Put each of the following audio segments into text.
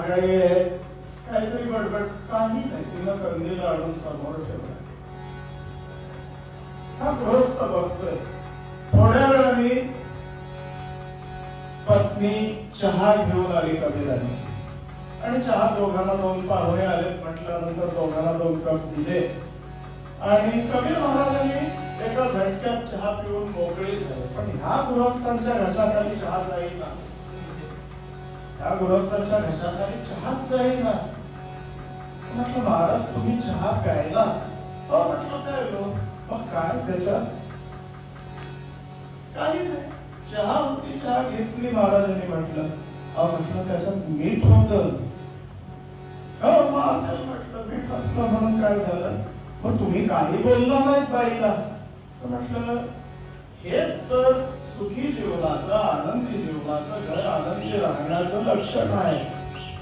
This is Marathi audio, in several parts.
काहीतरी बडबड काही नाही. तिनं कंदील आणून समोर ठेवला. हा गृहस्थ बघतोय. थोड्या वेळाने पत्नी चहा घेऊन आली कबीरांची आणि चहा दोघांना 2 पाहुणे आलेत म्हटल्यानंतर दोघांना 2 कप दिले आणि कबीर महाराजांनी एका झटक्यात चहा पिऊन मोकळे झाले. पण ह्या गृहस्थांच्या घशाखाली चहा जाईल ना, ह्या गृहस्थांच्या घशाखाली चहाच जाईल ना. म्हटलं महाराज तुम्ही चहा प्यायला? हो म्हटलं प्यायलो. मग काय त्याच्यात? काही नाही, चहा होती, चहा घेतली महाराजांनी. म्हटलं म्हटलं त्याच्यात मीठ होतं. हो मग असेल म्हटलं, मीठ असलं म्हणून काय झालं? मग तुम्ही काही बोलला नाहीत बाईला? म्हटलं हेच तर सुखी जीवनाचं, आनंदी जीवनाचं, घर आनंदी राहण्याचं लक्षण आहे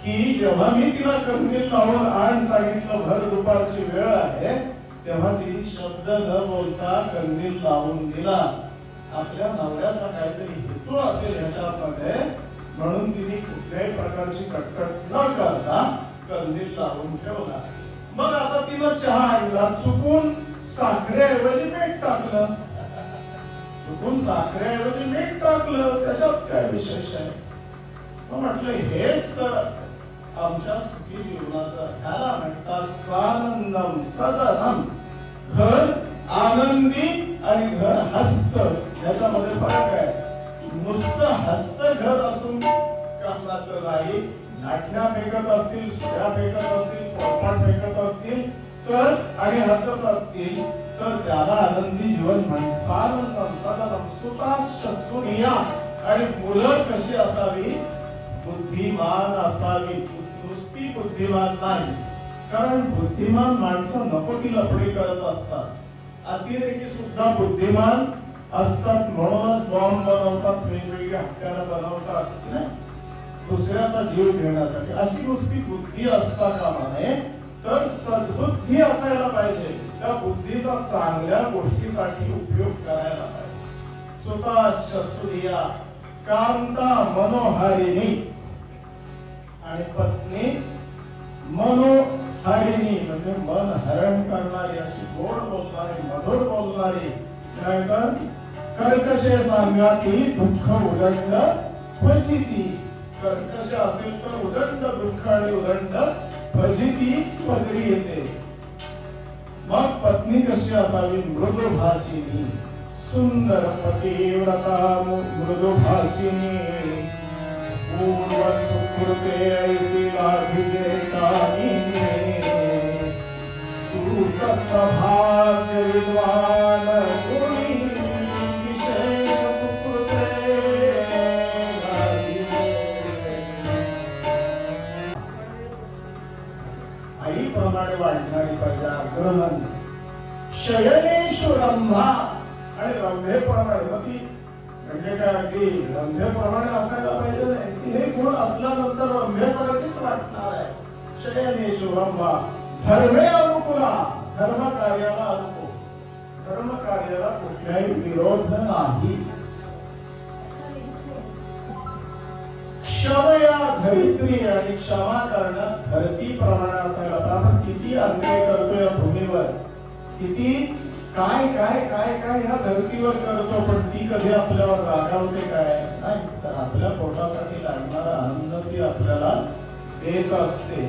की जेव्हा मी तिला कंदील लावून आण सांगितलं, भर दुपारची वेळ आहे, तेव्हा तिने शब्द न बोलता कंदील लावून दिला. आपल्या नवऱ्याचा काहीतरी हेतू असेल ह्याच्यामध्ये, म्हणून तिने कुठल्याही प्रकारची कटकट न करता कंदील लावून ठेवला. मग आता तिनं चहा आणला, चुकून साखरेऐवजी मीठ टाकलं. चुकून साखरेऐवजी मीठ टाकलं, त्याच्यात काय विशेष आहे? मग म्हटलं हेच तर आमच्या सुखी जीवनाचं, ह्याला म्हणतात सानंदम सदनम. घर आनंदी आणि घर हस्त, ह्याच्यामध्ये फरक आहे. नुसतं हस्त घर असून कामाचं नाही, लाठ्या फेकत असतील, सुऱ्या फेकत असतील, पोळपाट फेकत असतील तर आणि हसत असतील तर त्याला आनंदी जीवन म्हणतात. सानंदम सदनम सुताश्च सुनिया. आणि मुलं कशी असावी? बुद्धिमान असावी, नुसती बुद्धिमान नाही. कारण बुद्धिमान माणसं नको ती लफडी करत असतात. अतिरेकी सुद्धा बुद्धिमान असतात, म्हणूनच बॉम्ब बनवतात, वेगवेगळी हत्यारं बनवतात दुसऱ्याचा जीव घेण्यासाठी. अशी नुसती बुद्धी असता कामा नये, तर सद्बुद्धी असायला पाहिजे. त्या बुद्धीचा चांगल्या गोष्टीसाठी उपयोग करायला पाहिजे. सुताश्च सुनिया कांता मनोहारिणी. आणि पत्नी मनोहारिणी म्हणजे मन हरण करणारी, अशी गोड बोलणारी, मधुर बोलणारी. नाहीतर कर्कशे सांगाती दुःख उदंड फजिती. कर्कश असेल तर उदंड दुःख आणि उदंड फजिती पदरी येते. मग पत्नी कशी असावी? मृदुभाषिणी. सुंदर पतिव्रता मृदुभाषिणी. पूर्व सुकृते ऐसी लाभिजे कामिनी. सूत सभाग्य विद्वान गुणी विशेष सुकृते लाभिजे. आईप्रमाणे वाढणारी पाहिजे. अग्रमन शयनेषु रंभा. आणि रंभेप्रमाणे म्हणजे काय, अगदी रंभेप्रमाणे असायला पाहिजे नाही. हे गुण असल्यानंतर रंभेसारखीच वाटणार आहे. शयनेषु रंभा धर्मे अनुकूला. धर्म कार्याला अनुकूल, धर्म कार्याला कुठलाही विरोध नाही. क्षमया धरित्री. आणि क्षमा करणं धरतीप्रमाणे असायला. आपण किती अन्याय करतो या भूमीवर, किती काय काय काय काय ह्या धरतीवर करतो, पण ती कधी आपल्यावर रागावते काय? नाही, तर आपल्या पोटासाठी लागणारा अन्न ती आपल्याला देत असते.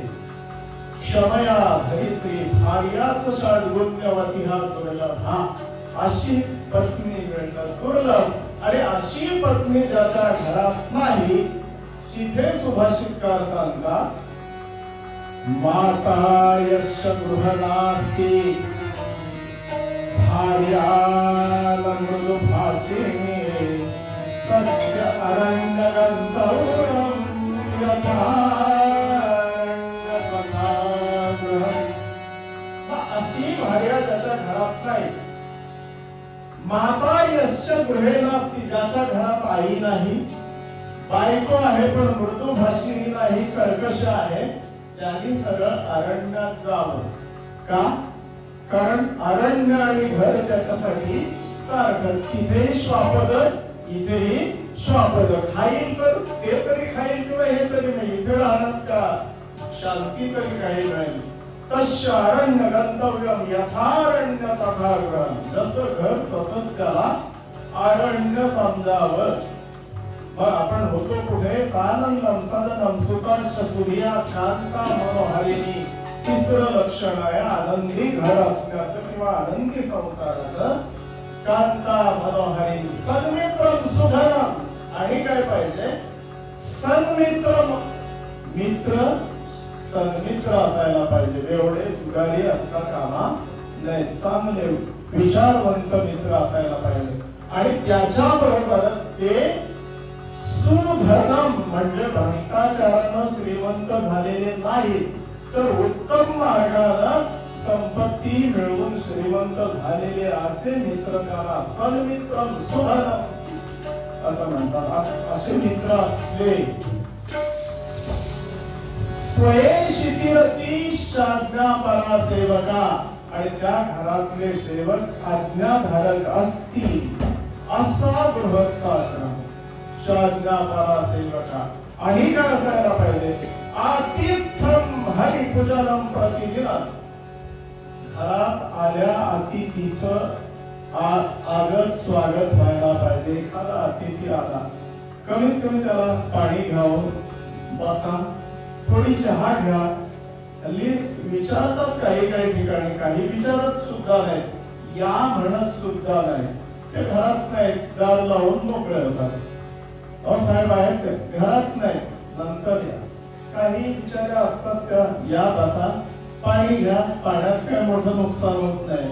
क्षमया धरित्री भार्याच षड्गुण्यवती हा दुर्लभ. हा अशी पत्नी मिळणं दुर्लभ. आणि अशी पत्नी ज्याच्या घरात नाही, तिथे सुभाषितकार सांगतात माता यस्य गृह नास्ति भार्याला मृदुभाषिणी तस्य अरण्य गंधर्वं यथा रण्यपथाग्रहम्. अशी भार्या ज्याच्या घरात नाही. माता यस्य गृहे नास्ति, ज्याच्या घरात आई नाही, बायको आहे पण मृदुभाषिणी नाही, कर्कश आहे, त्यांनी सगळं अरण्यात जावं. का? कारण अरण्य आणि घर त्याच्यासाठी सारखंच. तिथेही श्वापद, इथेही श्वापद. खाईल तर ते तरी खाईल किंवा हे तरी नाही. तिथे राहणार का शांती तरी काही मिळेल. तशारण्य गंतव्यम यथारण्य तथागृहम. जसं घर तसंच त्याला अरण्य समजावं. मग आपण होतो कुठे? सानंदम सदनम सुताश सूर्या कांता मनोहरिणी. तिसरं लक्षण आहे आनंदी घर असण्याचं किंवा आनंदी संसाराचं. कांता मनोहरिणी सन्मित्रम सुधरम. आणि काय पाहिजे? सन्मित्र. मित्र सन्मित्र असायला पाहिजे. एवढे जुगारी असता कामा नाही. चांगले विचारवंत मित्र असायला पाहिजे. आणि त्याच्याबरोबरच ते सुधर्म म्हणजे भ्रष्टाचारानं श्रीमंत झालेले नाही, तर उत्तम मार्गानं संपत्ती मिळवून श्रीमंत झालेले असे मित्र त्याला सन्मित्रम सुधर्म असं म्हणतात. असे मित्र असले. स्वयंशितीरती शाज्ञापरा सेवका. आणि त्या घरातले सेवक आज्ञाधारक असतील असा गृहस्थ आश्रम. शाज्ञापरा सेवका. आणि काय असायला पाहिजे? आतिथ्यम हरिपूजनम प्रतिदिनं. घरात आल्या अतिथीचं आगत स्वागत व्हायला पाहिजे. एखादा अतिथी आला, कमीत कमी त्याला पाणी घ्यावं, बसा, थोडी चहा घ्या. हल्ली विचारतात काही काही ठिकाणी, काही विचारत सुद्धा नाही, या म्हणत सुद्धा नाही. ते घरात नाही, दार लावून मोकळे होतात. अहो साहेब आहेत ते घरात नाही, नंतर या. काही विचारे असतात त्या, या बसा, पाणी घ्या. पाण्यात काय मोठं नुकसान होत नाही.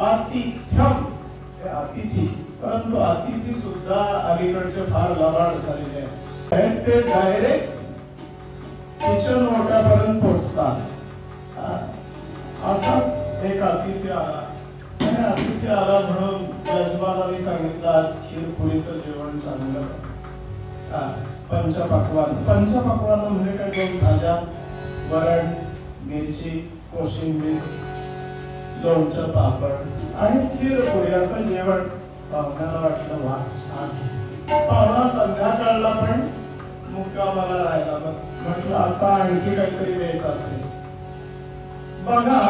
आतिथ्यम अतिथी. परंतु अतिथी सुद्धा अलीकडचे फार लबाड झालेले आहेत. ते डायरेक्ट किचन ओट्यापर्यंत पोहोचतात. असाच एक अतिथी आला. आणि अतिथी आला म्हणून यजमानाने सांगितलं आज खीरपुरीचं जेवण चांगलं. पंचपक्वान. पंचपक्वान म्हणजे काय? 2 भाज्या, वरण, मिरची, कोशिंबीर, लोणचं, पापड आणि खीरपुरी असं जेवण. पाहुण्याला वाटलं वा छान. पाहुणा संध्याकाळला पण मुक्कामाला राहिला. म्हटलं आता आणखी काहीतरी मिळत असेल. बघा,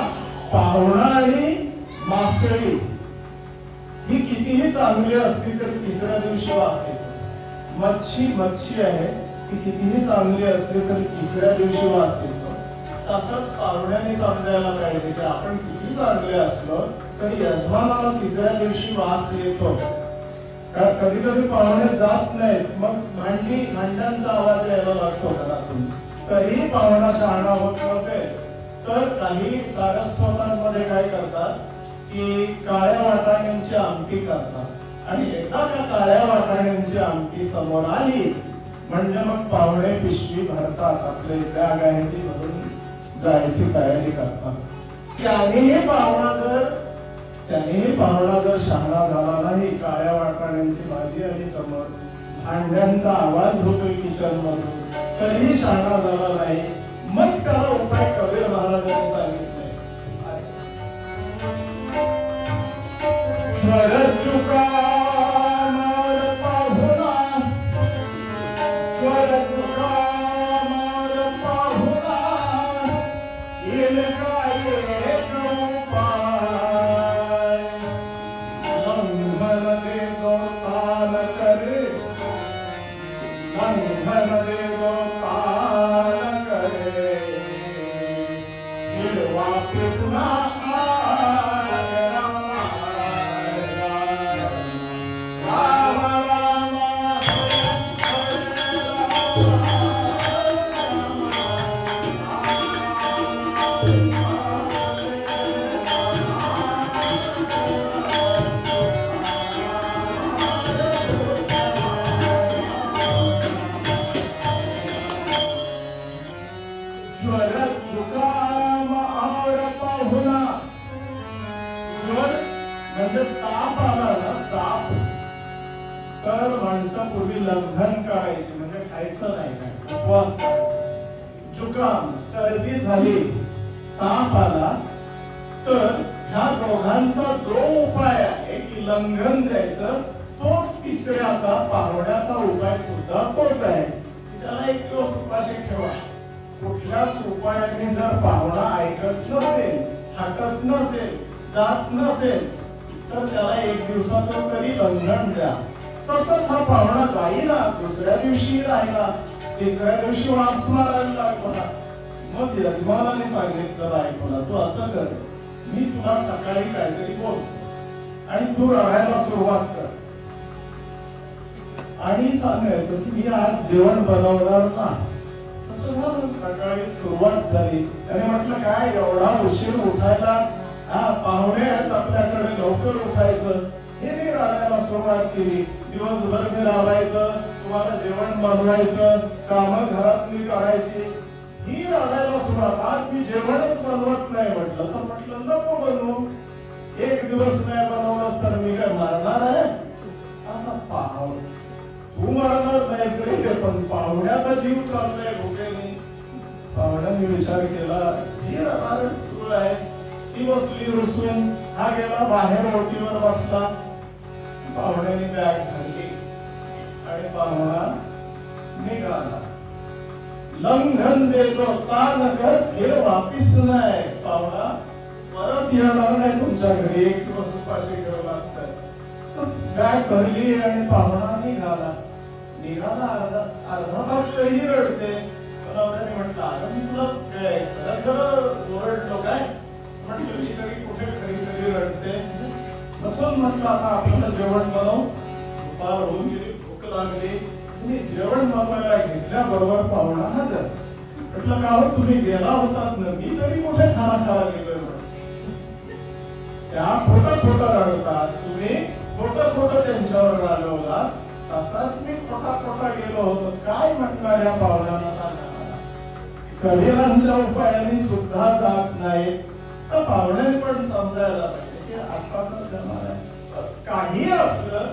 पाहुणा आणि मासळी ही कितीही चांगली असली तरी तिसऱ्या दिवशी वास येतो. मच्छी आहे, ती कितीही चांगली असली तरी तिसऱ्या दिवशी वास येतो. तसंच पाहुण्याने समजायला पाहिजे की आपण किती चांगले असलो तरी यजमानाला तिसऱ्या दिवशी वास येतो. कधी कधी पाहुणे जात नाहीत, मग भांड्यांचा आवाज यायला लागतो घरातून. तरीही पाहुणा शहाणा होत नसेल तर काही सारस्वतांमध्ये काय करतात की काळ्या वाटाण्यांची आमटी करतात. आणि एकदा त्या काळ्या वाटाण्यांची आमटी समोर आली म्हणजे मग पाहुणे पिशवी भरतात, आपले बॅग आहे ती भरून जायची तयारी करतात. त्यानेही पाहुणा जर शहाणा झाला नाही, काळ्या वाटाण्यांची भाजी आली समोर, भांड्यांचा आवाज होतोय किचन मधून, तरीही शहाणा झाला नाही, मग त्याला उपाय कबीर महाराजांनी सांगितले. स्वर चुका मार पाहुणा, स्वर चुका मार पाहुणा, येल काय एक उपाय, लंघन दे दो तान करे, लंघन दे दो तान करे, फिर वापिस ना म्हणजे ताप आला ना, ताप, तर माणसं पूर्वी लंघन करायची, म्हणजे खायचं नाही, काय उपवास करायचा. जुकाम, सर्दी झाली, ताप आला, तर ह्या दोघांचा जो उपाय आहे की लंघन द्यायचं, तोच तिसऱ्याचा पाहुण्याचा उपाय सुद्धा तोच आहे. त्याला एक दिवस उपाशी ठेवा. कुठल्याच उपायाने जर पाहुणा ऐकत नसेल, हटत नसेल, जात नसेल, तर त्याला एक दिवसाचं तरी बंधन द्या. तसंच हा पाहुणा जाईना, दुसऱ्या दिवशी राहिला, तिसऱ्या दिवशी वास मारायला लागला. मग यजमानाने सांगितलं बायकोला, तू असं कर, मी तुला सकाळी काहीतरी बोल आणि तू रडायला सुरुवात कर आणि सांगायचं की मी आज जेवण बनवणार ना. असं झालं. सकाळी सुरुवात झाली. त्याने म्हटलं काय एवढा उशीर उठायला, पाहुणे आहेत आपल्याकडे, लवकर उठायचं. हे नाही रडायला सुरुवात केली. दिवसभर मी राबायचं, तुम्हाला जेवण बनवायचं, कामं घरातली करायची. ही रडायला सुरुवात, आज मी जेवणच बनवत नाही म्हटलं. तर म्हटलं नको बनवू, एक दिवस नाही बनवलंस तर मी काय मरणार आहे? आता पाहू, तू मरणार नाहीस रे, पण पाहुण्याचा जीव चाललाय भुकेने. पाहुण्याने विचार केला, ही रडारड सुरू आहे. ती बसली रुसून, हा गेला बाहेर ओटीवर बसला. पाहुण्याने बॅग धरली आणि पाहुणा निघाला. लंघन देतो तान कर, हे वापिस नाही. पाहुणा परत येणार नाही तुमच्या घरी, एक दिवस उपाशी ठेवू लागतं. बॅग भरली आणि पाहुणा निघाला. अर्धा तास तरी रडते. नवऱ्याने म्हटलं, अगं मी तुला खरं ओरडलो काय? म्हटलं मी तरी कुठे खरी रडते. नसून म्हटलं आता आपल्याला जेवण बनव. दुपार होऊन गेली, भूक लागली. तुम्ही जेवण बनवायला घेतल्याबरोबर पाहुणा हजर. म्हटलं का हो तुम्ही गेला होतात ना, मी तरी कुठे खाना गेलोय. त्या खोटं रडतात, तुम्ही खोटं त्यांच्यावर रागवला. तसाच मी खोटा गेलो होतो. काय म्हणणार या पाहुण्याला सांगा. कबीरांच्या उपायाने सुद्धा जात नाही. तर पाहुण्याने पण समजायला पाहिजे की आताचा जमाना काही असलं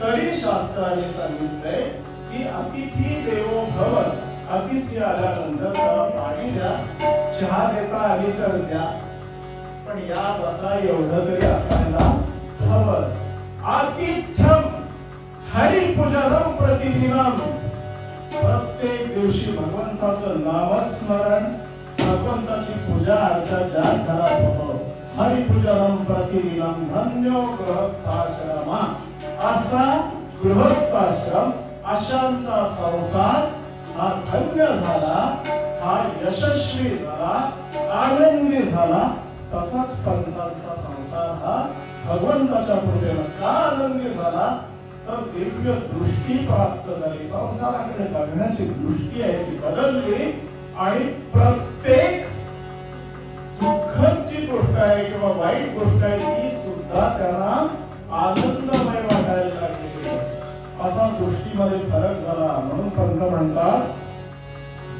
तरी शास्त्राने सांगितलंय की अतिथी देवो भव. अतिथी आल्यानंतर त्याला पाणी द्या, चहा देता आली तर द्या, पण या बसा एवढं तरी असायला हवं. आतिथ्यम हरिपूजनम प्रतिदिनम. प्रत्येक दिवशी भगवंताचं नामस्मरण, भगवंताची पूजा अर्चा ज्या घरात होतो. हरिपूजनम प्रतिदिनम धन्यो गृहस्थाश्रमा. असा गृहस्थाश्रम, अशांचा संसार हा धन्य झाला, हा यशस्वी झाला, आनंदी झाला. तसाच पंथांचा संसार हा भगवंताच्या कृपेने का आनंदी झाला, तर दिव्य दृष्टी प्राप्त झाली. संसाराकडे बघण्याची दृष्टी आहे ती बदलली आणि प्रत्येक दुःखाची गोष्ट आहे किंवा वाईट गोष्ट आहे ती सुद्धा त्यांना आनंदमय वाटायला लागली. असा दृष्टीमध्ये फरक झाला. म्हणून पंत म्हणतात,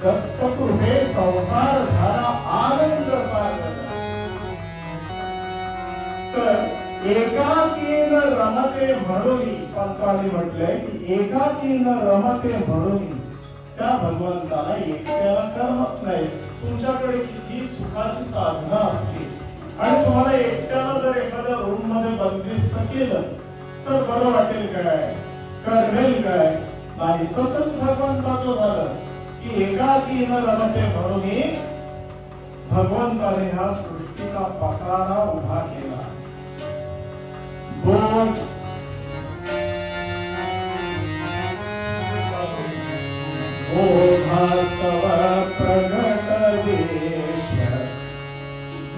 दत्तकृपे संसार झाला आनंद सागर. तर एकाकीन रमते म्हणून पंतांनी म्हटलंय की एकाकीन रमते म्हणून त्या भगवंताला एकट्याला करमत नाही. तुमच्याकडे किती सुखाची साधना असते आणि तुम्हाला एकट्याला जर एखाद्या रूम मध्ये बंदिस्त केलं तर बरं वाटेल काय, करेल काय? नाही. तसंच भगवंताचं झालं की एकाकीन रमते म्हणून भगवंताने हा सृष्टीचा पसारा उभा केला.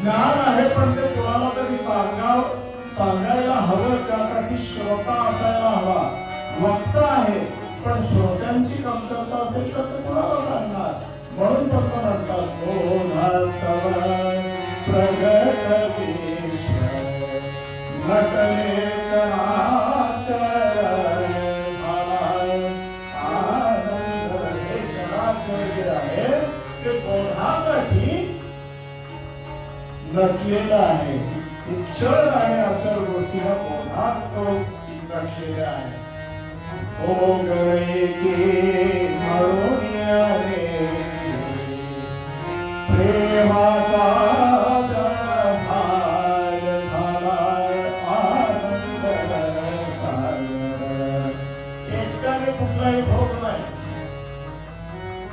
ज्ञान आहे पण ते कोणाला तरी सांगायला हवं. त्यासाठी श्रोता असायला हवा. वक्ता आहे पण श्रोत्यांची कमतरता असेल तर ते कोणाला सांगणार. म्हणून फक्त म्हणतात बोधास्तव प्रगट नटले चराचर झाला आनंद. हे चराचर जे आहे ते बोधासाठी नटलेलं आहे. चर आणि अचर गोष्टीला बोधात तो नटलेले आहे. ओ गणे की म्हणून रे प्रेमाचा कुठलाही भोग नाही.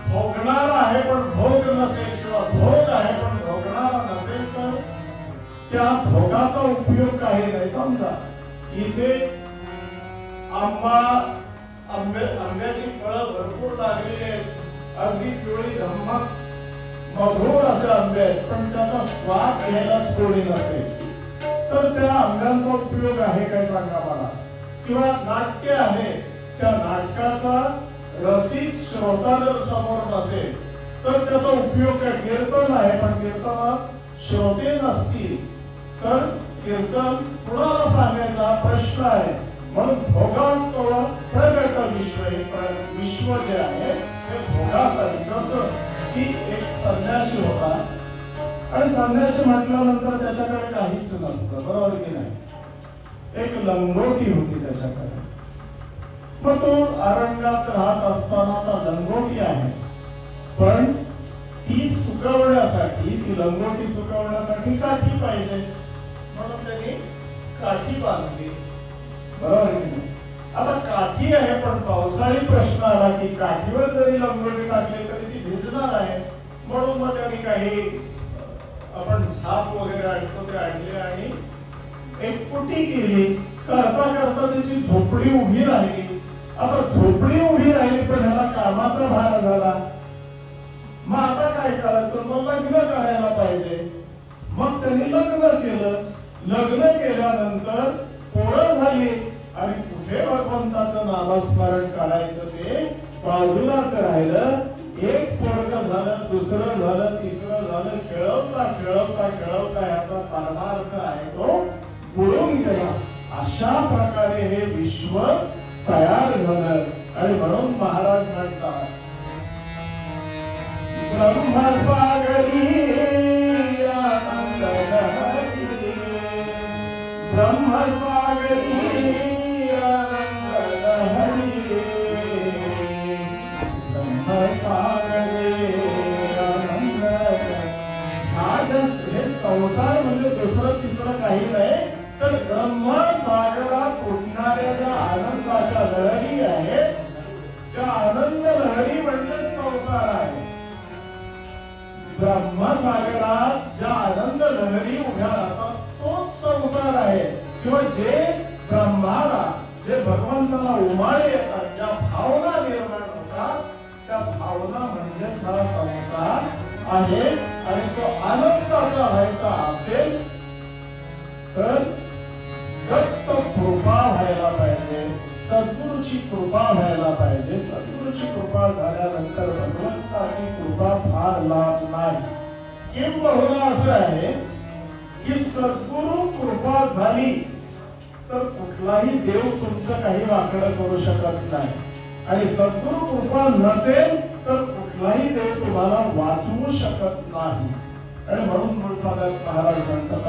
भोगणारा आहे पण भोग नसेल किंवा भोग आहे पण भोगणारा नसेल तर त्या भोगाचा उपयोग काही नाही. समजा इथे आंब्याची फळं भरपूर लागलेली आहेत, अगदी पिवळी धम्मक मधुर असे आंबे आहेत, पण त्याचा स्वाद घ्यायलाच कोणी नसेल तर त्या आंब्यांचा उपयोग आहे काय सांगा मला? किंवा नाट्य आहे, त्या नाटकाचा रसिक श्रोता जर समोर नसेल तर त्याचा उपयोग काय? कीर्तन आहे पण कीर्तनात श्रोते नसतील तर कीर्तन कुणाला सांगायचा प्रश्न आहे. म्हणून भोगास्तव प्रगट विश्व जे आहे ते भोगासाठी. जसं की एक संन्यासी होता आणि संन्यासी म्हटल्यानंतर त्याच्याकडे काहीच नसतं, बरोबर की नाही? एक लंगोटी होती त्याच्याकडे. मग तो अरण्यात राहत असताना ता लंगोटी आहे, पण ती सुकवण्यासाठी, ती लंगोटी सुकवण्यासाठी काठी पाहिजे, म्हणून त्यांनी काठी बांधली, बरोबर की नाही? आता काठी आहे पण पावसाळी प्रश्न आला की काठीवर जरी लंगोटी टाकली तरी ती भिजणार आहे. म्हणून मग त्यांनी काही आपण झाप वगैरे आणतो ते आणले आणि एक पुटी केली. करता करता त्याची झोपडी उभी राहिली. आता झोपडी उभी राहिली पण ह्याला कामाचा भार झाला. मग आता काय करायचं? मग लग्न करायला पाहिजे. मग त्यांनी लग्न केलं. लग्न केल्यानंतर पोरं झाली आणि कुठे भगवंताचं नामस्मरण करायचं ते बाजूलाच राहिलं. एक पोरग झालं, दुसरं झालं, तिसरं झालं. खेळवता खेळवता खेळवता ह्याचा परमार्थ आहे तो बुडून गेला. अशा प्रकारे हे विश्व तयार झालं. आणि म्हणून महाराज म्हणतात ब्रह्मसागरी ब्रह्मसागरी हे संसार म्हणजे दुसरं तिसरं काही नाही तर ब्रह्मसागरात उठणाऱ्या ज्या आनंदाच्या लहरी आहेत त्या आनंद लहरी म्हणजे संसार आहे. ब्रह्मसागरात ज्या आनंद लहरी उभ्या राहतात तोच संसार आहे. किंवा जे ब्रह्माला, जे भगवंताला उमाळे येतात, ज्या भावना निर्माण होतात त्या भावना म्हणजेच हा संसार आहे. आणि तो आनंदाचा व्हायचा असेल तर दत्त कृपा व्हायला पाहिजे, सद्गुरूची कृपा व्हायला पाहिजे. सद्गुरूची कृपा झाल्यानंतर भगवंताची कृपा फार लाभ नाही. किंबहुना असं आहे की सद्गुरु कृपा झाली तर कुठलाही देव तुमचं काही वाकडं करू शकत नाही. आणि सद्गुरु कृपा नसेल तर कुठलाही देव तुम्हाला वाचवू शकत नाही. आणि म्हणून मूळपादात महाराज म्हणतात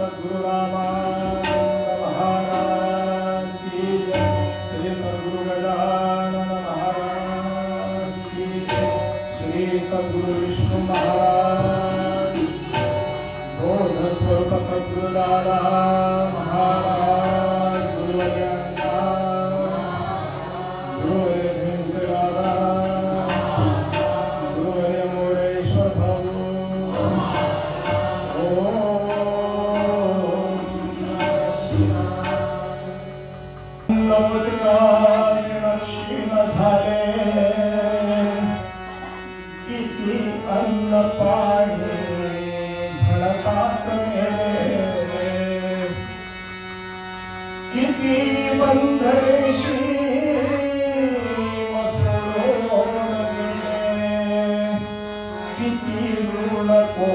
सद्गुरु रामानंद महाराज की जय, श्री सद्गुरु गजानन महाराज की जय, श्री सद्गुरु विष्णु महाराज, बोध स्वरूप सद्गुरु दादा महाराज, गुरुवर्यांना गुरुवर्य धीमसे दादा, गुरुवर्य मोरेश्वर भाऊ, क्षीण झाले किती अन्न पाणी भडकाच मेले, किती बंधरेशी सोडून गेले, किती ऋण को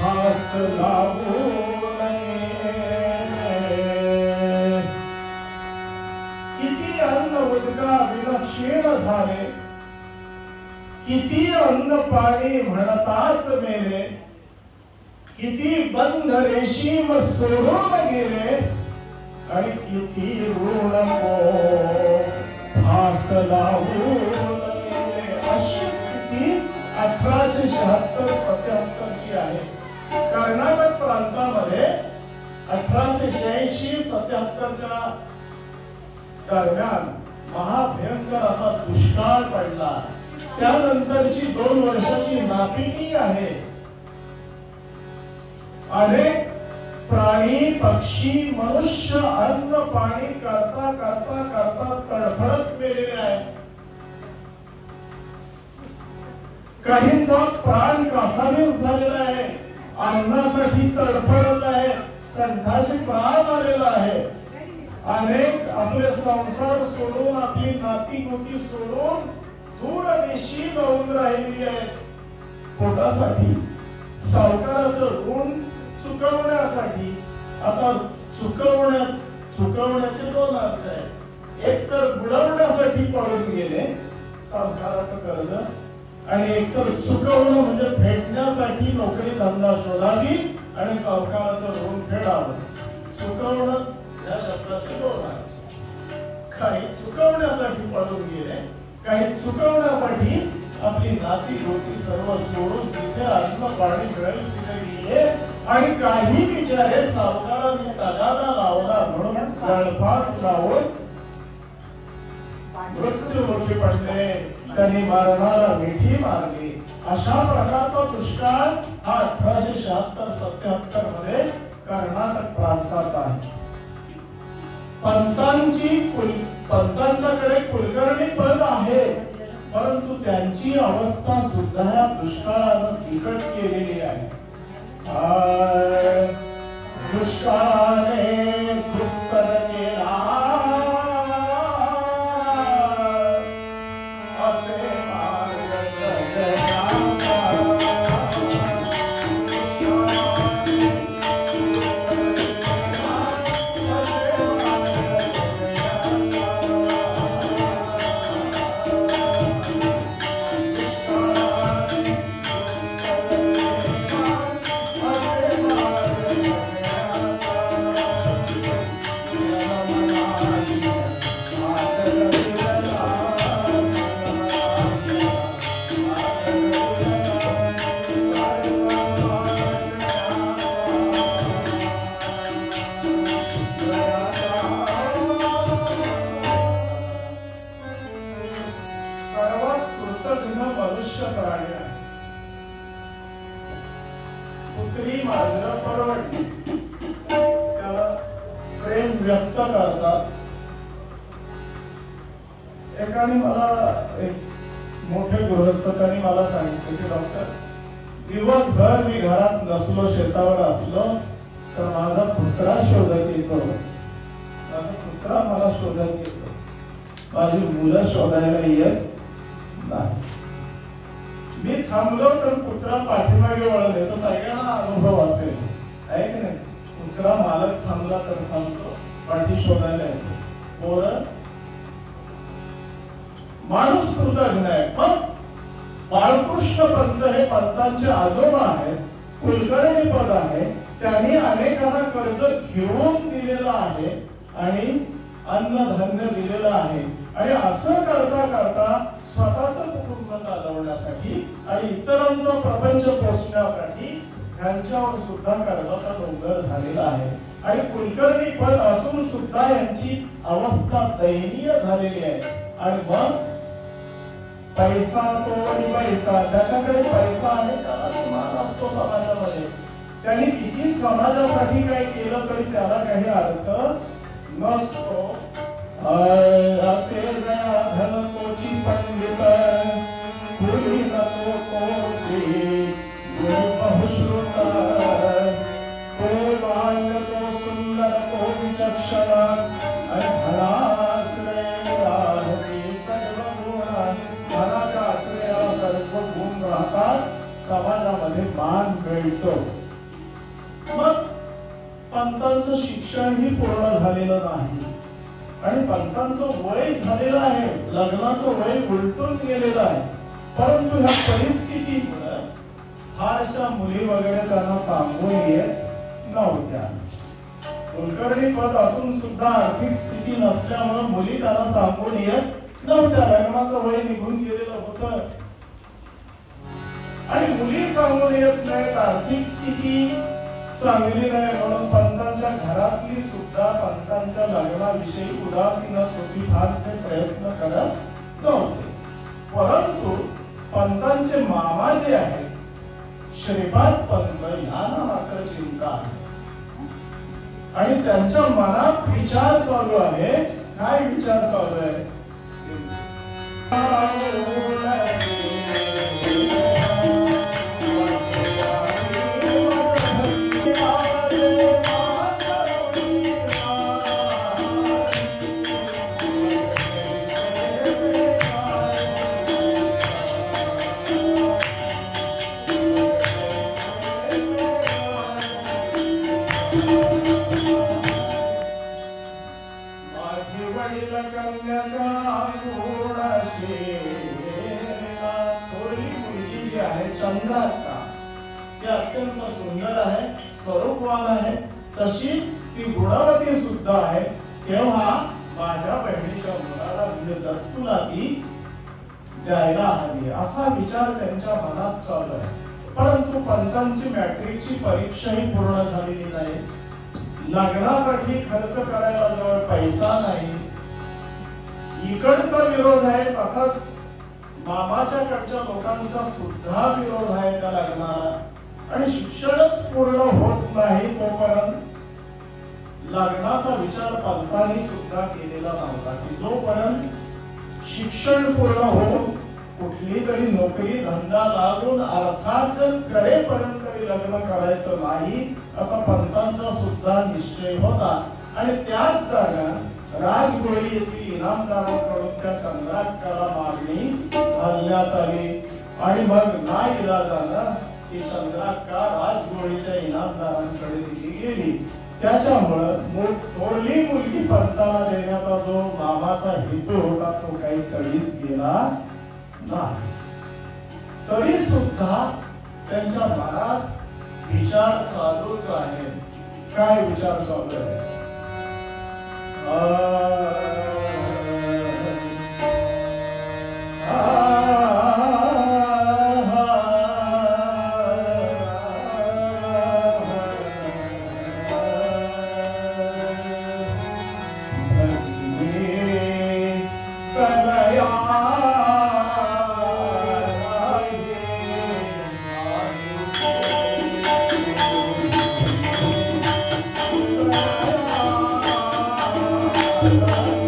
हास लागून गेले, किती अन्न उदका विलक्षण झाले, किती अन्न पाणी म्हणताच मेले, किती बंध रेशीम सोडून गेले, आणि किती ऋण को भास लावून गेले. अशी स्थिती 1876-77 ची आहे. कर्नाटक प्रांतामध्ये 1886-77 दरम्यान महाभयंकर असा दुष्काळ पडला. त्यानंतरची 2 वर्षाची नापिकी आहे. अनेक प्राणी पक्षी मनुष्य अन्न पाणी करता करता करता तडफडत मेलेले आहेत. काहींचा प्राण कासावीस झालेला आहे, अन्नासाठी तडफडत आहे, कंठाशी प्राण आलेला आहे. अनेक आपले संसार सोडून आपली नाती गोती सोडून दूर देशी जाऊन राहिलेली आहेत. पोटासाठी सावकाराचं ऋण चुकवण्यासाठी. आता चुकवण्याचे 2 अर्थ आहेत. एक तर बुडवण्यासाठी पळून गेले सावकाराचं कर्ज, आणि एक तर चुकवणं म्हणजे फेडण्यासाठी नोकरी धंदा शोधावी आणि सावकाराचं ऋण फेडावं. चुकवणं या शब्दाचे 2 अर्थ. काही चुकवण्यासाठी पळून गेले, काही चुकवण्यासाठी आपली नाती गोती सर्व सोडून तिथे अन्न पाणी मिळेल तिथे गेले, आणि काही बिचारे सावकारांनी तगादा लावला म्हणून गळफास लावून मृत्युमुखी पडले. त्यांनी मरणाला मिठी मारली. अशा प्रकारचा दुष्काळ हा 1876-77 मध्ये कर्नाटक प्रांतात आहे. पंतांच्याकडे कुलकर्णी पद आहे, परंतु त्यांची अवस्था सुद्धा या दुष्काळानं बिकट केलेली आहे. दुष्काळाने दुस्तर केला असे कुत्री मांजरं परवडली, त्याला प्रेम व्यक्त करतात. एकाने मला, एक मोठे गृहस्थ त्यांनी मला सांगितलं की डॉक्टर, दिवसभर मी घरात नसलो, शेतावर असलो तर माझा कुत्रा शोधत येतो, माझा कुत्रा मला शोधत येतो, माझी मुलं शोधायला येत नाही. मी थांबलो तर कुत्रा पाठीमागे वळून येतो. सगळ्यांना अनुभव असेल आहे की नाही? कुत्रा मालक थांबला तर थांबतो, पाठी शोधायला येतो. पोरं माणूस कृतज्ञ आहे. मग बाळकृष्ण पंत हे पंतांचे आजोबा आहेत, कुलकर्णी पद आहे, त्यांनी अनेकांना कर्ज घेऊन दिलेलं आहे आणि अन्नधान्य दिलेलं आहे आणि असं करता करता स्वतःचं कुटुंब चालवण्यासाठी आणि इतरांचा प्रपंच पोषण्यासाठी यांच्यावर सुद्धा कर्जाचा डोंगर झालेला आहे आणि कुलकर्णी पद असून सुद्धा यांची अवस्था दयनीय झालेली आहे. आणि मग पैसा तो आणि पैसा, त्याच्याकडे पैसा आहे त्याला मान असतो समाजामध्ये. त्यांनी किती समाजासाठी काही केलं तरी त्याला काही अर्थ नसतो. असे धन कोची पंडित कुणी नको कोची बहुश्रुत तो मान्य तो सुंदर तो विचक्षण आणि धनाश्रय राहते सर्व गुण. धनाच्या आश्रयाला सर्व गुण राहतात, समाजामध्ये मान मिळतो. मग पंतांचं शिक्षणही पूर्ण झालेलं नाही आणि पंतांचं वय झालेलं आहे, लग्नाचं वय उलटून गेलेलं आहे. परंतु ह्या परिस्थितीमुळे फारशा मुली वगैरे त्यांना सांगून येत नव्हत्या. कुलकर्णी पद असून सुद्धा आर्थिक स्थिती नसल्यामुळे मुली त्यांना सांगून येत नव्हत्या. लग्नाचं वय निघून गेलेलं होतं आणि मुली सांगून येत नाहीत, आर्थिक स्थिती चांगली नाही म्हणून पंतांच्या घरातली सुद्धा पंतांच्या लग्नाविषयी उदासीनच होती, फारसे प्रयत्न करत नव्हते. परंतु पंतांचे मामा जे आहेत श्रीपाद पंत यांना मात्र चिंता आहे आणि त्यांच्या मनात विचार चालू आहे. काय विचार चालू आहे? चंद्राका ती अत्यंत सुंदर आहे, स्वरूपवान आहे, तशीच ती गुणवती सुद्धा आहे. तेव्हा माझ्या बहिणीच्या मुलाला म्हणजे दत्तूला ती द्यायला हवी असा विचार त्यांच्या मनात चालू आहे. परंतु पंतांची मॅट्रिकची परीक्षाही पूर्ण झालेली नाही, लग्नासाठी खर्च करायला जवळ पैसा नाही. इकडचा विरोध आहे तसाच मामाच्याकडच्या लोकांचा सुद्धा विरोध आहे त्या लग्नाला आणि शिक्षणच पूर्ण होत नाही तोपर्यंत लग्नाचा विचार पंतांनी सुद्धा केलेला नव्हता की जोपर्यंत शिक्षण पूर्ण होऊन कुठली तरी नोकरी धंदा लागून अर्थात करेपर्यंत तरी लग्न करायचं नाही असा पंतांचा सुद्धा निश्चय होता. आणि त्याच दरम्यान राजगोळी येथील इनामदारांकडून त्या चंद्राकाला मागणी घालण्यात आली आणि मग नाईलाजानं ती चंद्राका राजगोळीच्या इनामदारांकडे दिली गेली. त्याच्यामुळं थोरली मुलगी पंताला देण्याचा जो मामाचा हेतू होता तो काही तडीस गेला नाही. तरी सुद्धा त्यांच्या मनात विचार चालूच आहे. काय विचार चालू आहे? Thank you.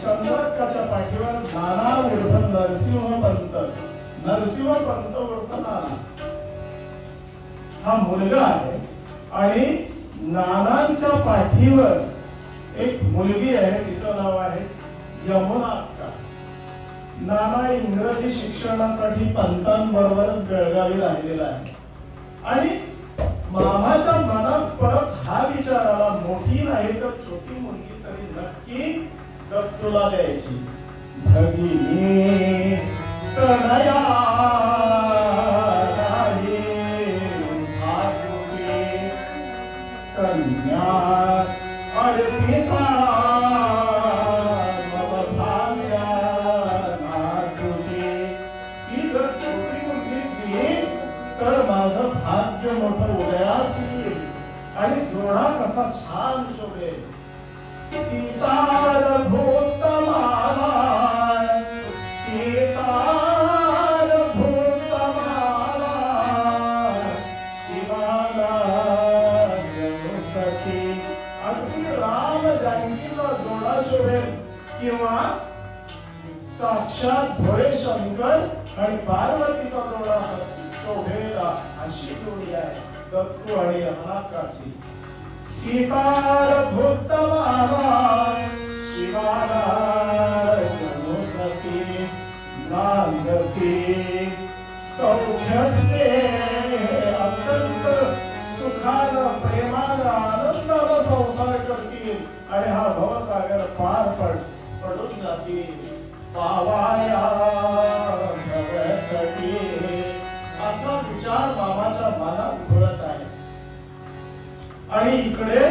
चंद्रकाच्या पाठीवर नाना उर्फ नरसिंह पंत उर्फ नाना हा मुलगा आहे आणि नानांच्या पाठीवर एक मुलगी आहे, तिचं नाव आहे यमुना अक्का. नाना इंग्रजी शिक्षणासाठी पंतांबरोबरच बेळगावी राहिलेला आहे आणि मामाच्या मनात परत हा विचार आला, मोठी नाही तर छोटी मुलगी तरी नक्की दत्तूला द्यायची. भगिनी तनया कन्या अर्पिता मम भाग्या नातुते. ही जर छोटी मुलगी दिली तर माझं भाग्य मोठं उदयास येईल आणि जोडा कसा छान शोभेल. सीतार भूतमाला सीतार भूतमाला शिवाला सखी. अगदी राम जानकीचा जोडा शोभेल किंवा साक्षात भोळे शंकर आणि पार्वतीचा जोडा शोभेल अशी जोडी आहे दत्तू आणि यमुनाकाची. सीतार भूतमाला शिवाला जनुसती नांदती सौख्यस्ते अत्यंत सुखानं प्रेमानं आनंदानं संसार करतील आणि हा भवसागर पार पडून जातील. पावाया भवतटी असा विचार मामाच्या मनात घोळत आहे. आणि इकडे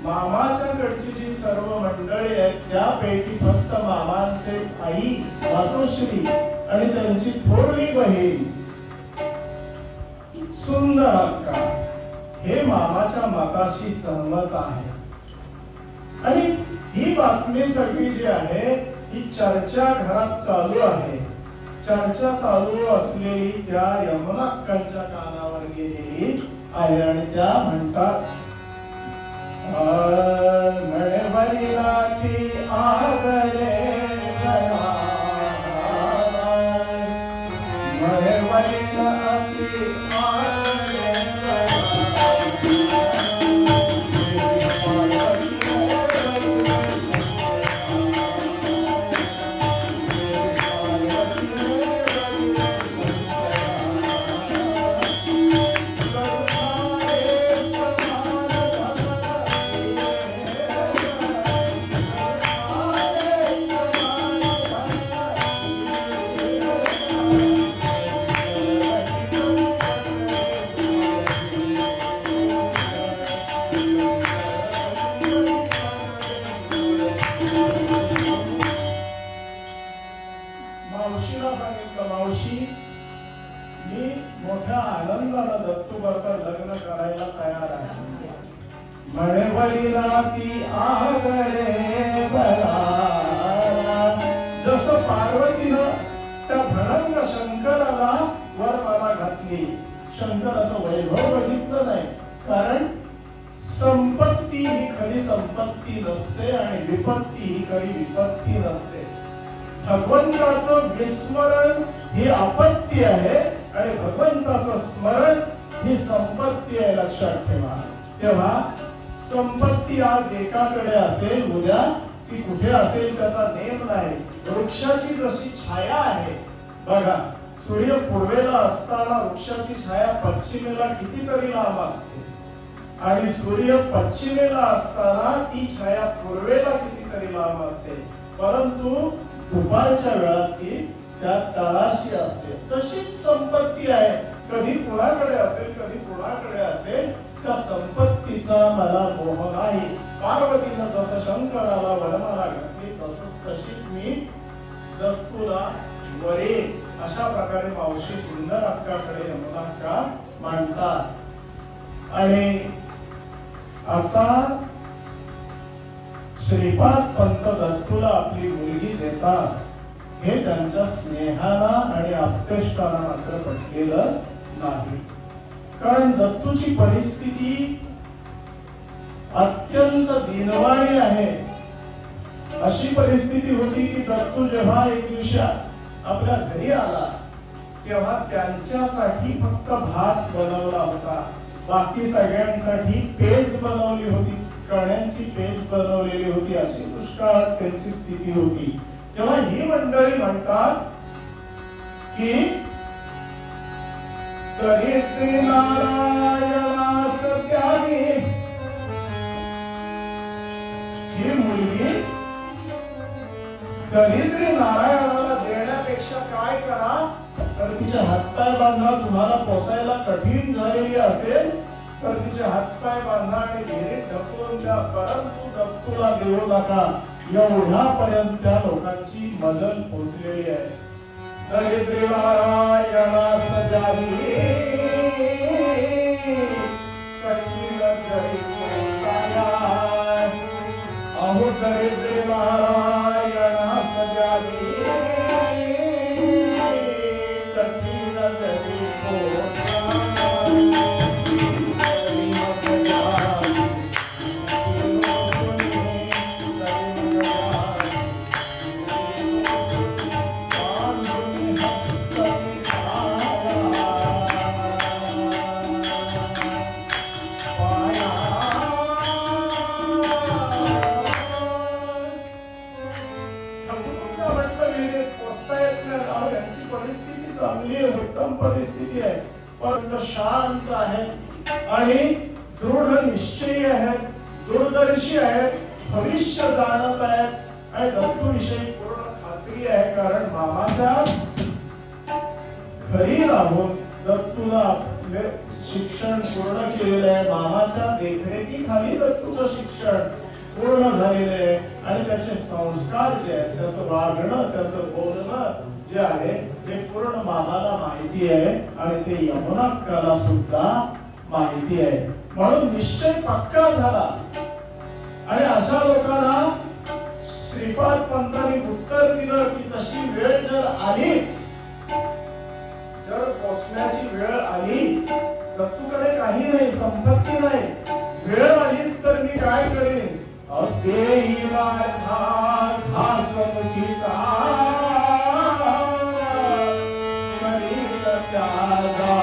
मामाच्याकडची जी सर्व मंडळी आहेत त्यापैकी फक्त मामांचे आई मातोश्री आणि त्यांची थोरली बहीण सुंदर अक्का हे मामाच्या मताशी सहमत आहे. आणि ही बातमी सगळी जी आहे ही चर्चा घरात चालू आहे. चर्चा चालू असलेली त्या यमुना अक्कांच्या कानावर गेलेली आहे आणि त्या म्हणतात म्हणवरीला ती आगळे म्हणवरीला ती मावशीला सांगितलं, मावशी मी मोठ्या आनंदानं दत्तू बरोबर लग्न करायला तयार आहे. म्हणे वरीला ती आगळे बरा. जसं पार्वतीनं त्या भडंग शंकराला वरमाला घातली. शंकराचं वैभव बघितलं नाही, कारण संपत्ती ही खरी संपत्ती नसते आणि विपत्ती ही खरी विपत्ती नसते. भगवंताचं विस्मरण ही आपत्ती आहे आणि भगवंताचं स्मरण ही संपत्ती आहे, लक्षात ठेवा. तेव्हा संपत्ती आज एकाकडे असेल, उद्या ती कुठे असेल त्याचा नेम नाही. वृक्षाची जशी छाया आहे बघा, सूर्य पूर्वेला असताना वृक्षाची छाया पश्चिमेला कितीतरी लांब असते आणि सूर्य पश्चिमेला असताना ती छाया पूर्वेला कितीतरी लांब असते. परंतु दुपारच्या वेळात ती त्या तळाशी असते. तशीच संपत्ती आहे, कधी कुणाकडे असेल कधी कुणाकडे असेल, त्या संपत्तीचा मला मोह नाही. पार्वतीनं जसं शंकराला वरमाला घातली तशीच मी दत्तूला वरेन, अशा प्रकारे मावशी सुंदर अक्काकडे यमुनाक्का मांडतात. आणि आता श्रीपाद पंत दत्तूला आपली मुलगी देतात. हे त्यांच्या स्नेहाला आणि आप्तेष्टाला मात्र पटलेलं नाही. कारण दत्तूची परिस्थिती अत्यंत दिनवाणी आहे. अशी परिस्थिती होती की दत्तू जेव्हा एक दिवशी आपल्या घरी आला तेव्हा त्यांच्यासाठी फक्त भात बनवला होता. बाकी सगळ्यांसाठी पेज बनवली होती, कण्यांची पेज बनवलेली होती. अशी दुष्काळात त्यांची स्थिती होती. तेव्हा ही मंडळी म्हणतात की दरिद्री नारायणास द्यावी. ही मुलगी दरिद्री नारायणाला देण्यापेक्षा काय करा, तर तिचे हातपाय बांधा. तुम्हाला पोसायला कठीण झालेली असेल तर तिचे हातपाय बांधा आणि विहिरीत ढकलून द्या, परंतु दत्तूला देऊ नका. एवढ्यापर्यंत त्या लोकांची मजल पोहोचलेली आहे. दरिद्री नारायणास द्यावी, कठीण जरी पोसाया. अहो दरिद्री नारायणास द्यावी, कठीण जरी पोसाया. उत्तम परिस्थिती आहे, परंतु शांत आहे आणि दृढ निश्चयी आहेत, दूरदर्शी आहेत, भविष्य जाणत आहेत आणि दत्तूविषयी पूर्ण खात्री आहे. कारण मामाच्या घरी राहून दत्तूला आपले शिक्षण पूर्ण केलेलं आहे. मामाच्या देखरेखीखाली दत्तूचं शिक्षण पूर्ण झालेलं आहे आणि त्याचे संस्कार जे आहेत, त्याचं वागणं, त्याचं बोलणं जे आहे ते पूर्ण मामाला माहिती आहे आणि ते यमुनाक्काला सुद्धा माहिती आहे. म्हणून निश्चय पक्का झाला. आणि अशा लोकांना श्रीपाद पंतांनी उत्तर दिलं की तशी वेळ जर आलीच, जर पोचण्याची वेळ आली, दत्तूकडे काही नाही, संपत्ती नाही, वेळ आलीच तर मी काय करीन? देही वार्धा घासमुखीचा करील त्यागा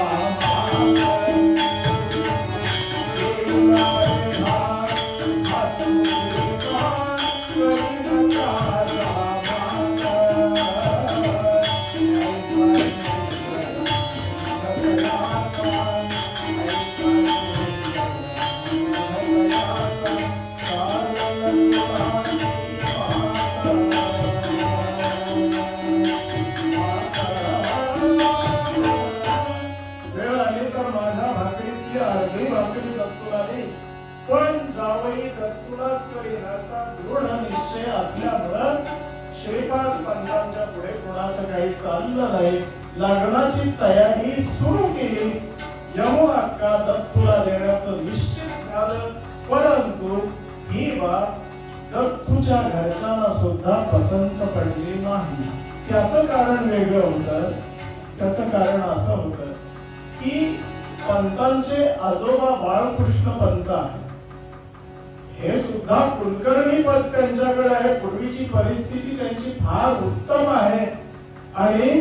पण जावई दत्तूलाच करीन असा दृढ निश्चय असल्यामुळं श्रीपाद पंतांच्या पुढे कोणाचं काही चाललं नाही. लग्नाची तयारी सुरू केली. यमुनाक्का दत्तूला देण्याचं निश्चित झालं. परंतु ही बात दत्तूच्या घरच्यांना सुद्धा पसंत पडली नाही. त्याचं कारण वेगळं होतं. त्याचं कारण असं होतं की पंतांचे आजोबा बाळकृष्ण पंत आहे, हे सुद्धा कुलकर्णी पद त्यांच्याकडे आहे. पूर्वीची परिस्थिती त्यांची फार उत्तम आहे आणि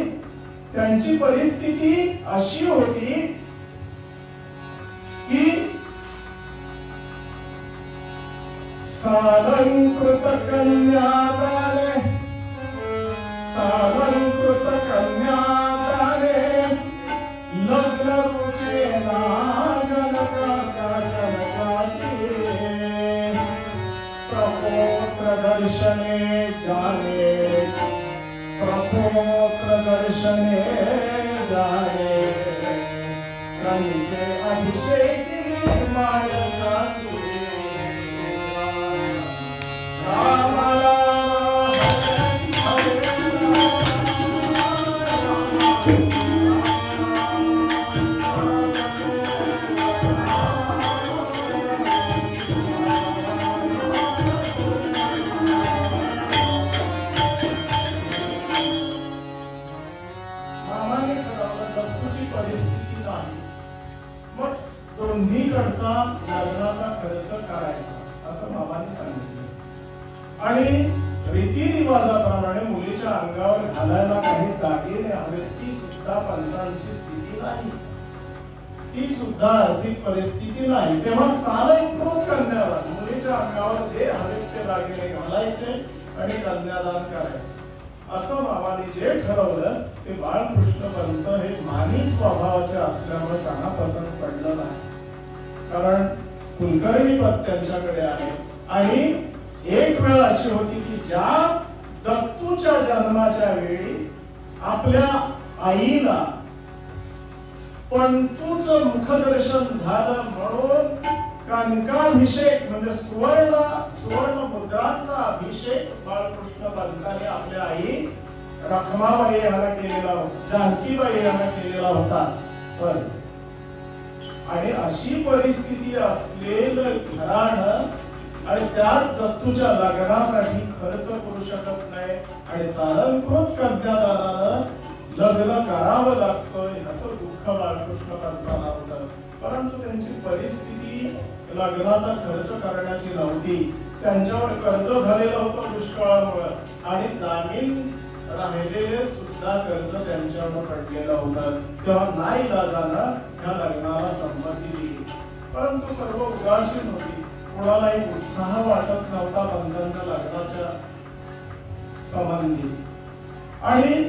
त्यांची परिस्थिती अशी होती की सालंकृत कन्यादाने, सालंकृत कन्यादाने लग्न रुचे नागनकाच्या जनकाशी प्रपोत्र दर्शने जाने दर्शने जाणे रंगे अभिषेकी मायचा सूरा रामाला परिस्थिती नाही मग दोन्हीकडचा लग्नाचा खर्च करायचा असं मामाने सांगितलं आणि रीतिरिवाजाप्रमाणे मुलीच्या अंगावर घालायला काही दागिने हवेत ती सुद्धा पंचांची स्थिती नाही ती सुद्धा आर्थिक परिस्थिती नाही तेव्हा सालंकृत कन्यादान मुलीच्या अंगावर जे हवेत ते दागिने घालायचे आणि कन्यादान करायचे असं मामाने जे ठरवलं ते बाळकृष्ण पंत हे मानी स्वभावाचे असल्यामुळे त्यांना पसंत पडलं नाही कारण कुलकर्णी पद त्यांच्याकडे आहे आणि एक वेळ अशी होती की ज्या दत्तूच्या जन्माच्या वेळी आपल्या आईला पंतूचं मुखदर्शन झालं म्हणून कनकाभिषेक म्हणजे सुवर्ण मुद्रांचा अभिषेक बाळकृष्ण पंतांनी आपल्या आई रखमाबाई यांना केलेला होता जानकीबाई यांना केलेला होता सॉरी आणि अशी परिस्थिती असलेलं घराणं आणि त्याच दत्तूच्या लग्नासाठी खर्च करू शकत नाही आणि सालंकृत कन्यादानानं लग्न करावं लागतं ह्याचं दुःख बाळकृष्ण पंतांना होतं परंतु त्यांची परिस्थिती लग्नाचा खर्च करण्याची नव्हती त्यांच्यावर कर्ज झालेलं होतं दुष्काळामुळे आणि जामीन राहिलेले सुद्धा कर्ज त्यांच्यावर पडलेलं होतं तेव्हा नाईलाजानं ह्या लग्नाला संमती दिली परंतु सर्व उदासीन होती कुणालाही उत्साह वाटत नव्हता पंतांच्या लग्नाच्या संबंधी आणि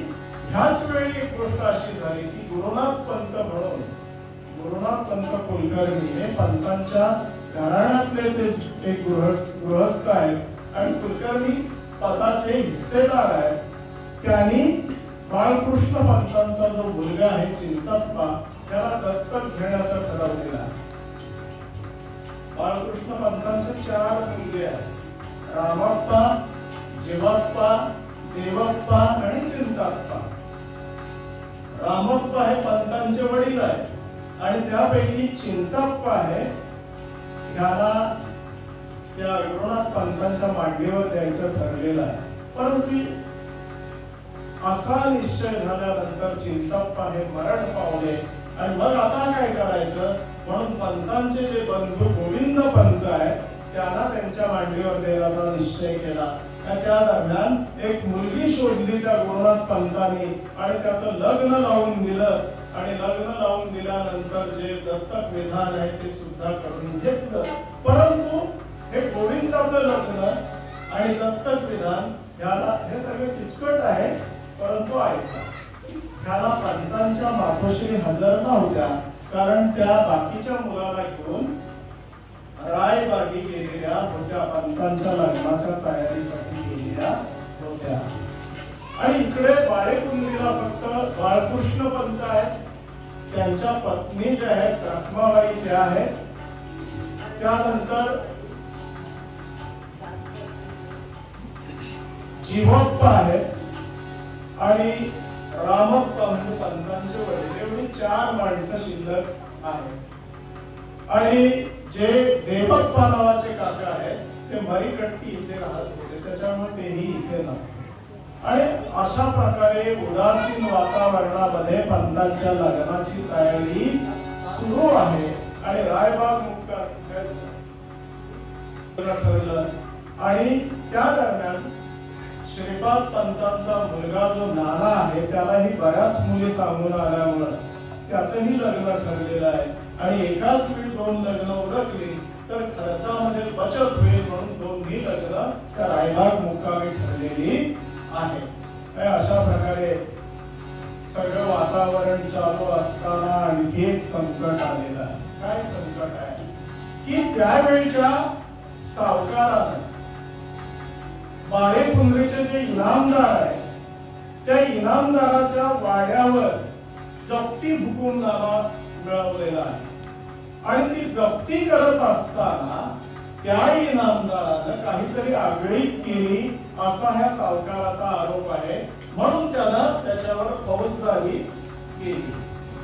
ह्याच वेळी एक गोष्ट अशी झाली की गुरुनाथ पंत म्हणून गुरुनाथ पंत कुलकर्णी हे पंतांच्या घराण्यातलेच एक गृहस्थ आहेत आणि कुलकर्णी पदाचे हिस्सेदार आहेत त्यांनी बाळकृष्ण पंतांचा जो मुलगा आहे चिंताप्पा त्याला दत्तक घेण्याचं ठरवलेलं आहे बाळकृष्ण पंतांचे 4 मुलगे आहेत रामप्पा जीवाप्पा देवप्पा आणि चिंताप्पा रामप्पा हे पंतांचे वडील आहेत आणि त्यापैकी चिंताप्पा आहे त्याला त्या गुरुनाथ पंतांच्या मांडीवर द्यायचं ठरलेलं आहे परंतु असा निश्चय झाल्यानंतर चिंताप्पा हे मरण पावले आणि मग आता काय करायचं म्हणून पंतांचे जे बंधू गोविंद पंत आहेत त्यांना त्यांच्या मांडीवर देण्याचा निश्चय केला त्या दरम्यान एक मुलगी शोधली त्या गुरुनाथ पंतांनी आणि त्याचं लग्न लावून दिलं आणि लग्न लावून दिल्यानंतर जे दत्तक विधान आहे ते सुद्धा करून घेतलं परंतु हे गोविंदाचं लग्न आणि दत्तक विधान याला हे सगळे किचकट आहे परंतु ऐका त्याला पंतांच्या मातोश्री हजर नव्हत्या कारण त्या बाकीच्या मुलाला घेऊन रायबागी गेलेल्या होत्या पंतांच्या लग्नाच्या तयारीसाठी गेलेल्या होत्या आणि इकडे बाळेकुंडीला फक्त बाळकृष्ण पंत आहेत त्यांच्या पत्नी ज्या आहेत रखमाबाई त्या आहेत त्यानंतर जीवप्पा आहेत आणि रामप्पा म्हणजे पंतांचे वडील एवढी 4 माणसं शिल्लक आहेत आणि जे देवप्पा नावाचे काका आहेत ते मरीकट्टी इथे राहत होते त्याच्यामुळे तेही इथे नव्हते आणि अशा प्रकारे उदासीन वातावरणामध्ये पंतांच्या लग्नाची तयारी सुरू आहे आणि रायबाग मुक्काम ठरलं आणि त्या दरम्यान श्रीपाद पंतांचा मुलगा जो नाना आहे त्यालाही बऱ्याच मुली सांगून आल्यामुळे त्याचंही लग्न ठरलेलं आहे आणि एकाच वेळी 2 लग्न उरकली तर खर्चामध्ये बचत होईल म्हणून दोन्ही लग्न त्या रायबाग मुक्कामी ठरलेली आहे अशा प्रकारे सगळं वातावरण चालू असताना आणखी एक संकट आलेलं आहे काय संकट आहे की त्यावेळीच्या सावकारानं बाळेकुंडरीचे जे इनामदार आहे त्या इनामदाराच्या वाड्यावर जप्ती हुकूमनामा मिळवलेला आहे आणि ती जप्ती करत असताना त्या इनामदारानं काहीतरी आगळीक केली असा ह्या सावकाराचा आरोप आहे, म्हणून त्यानं त्याच्यावर फौजदारी केली.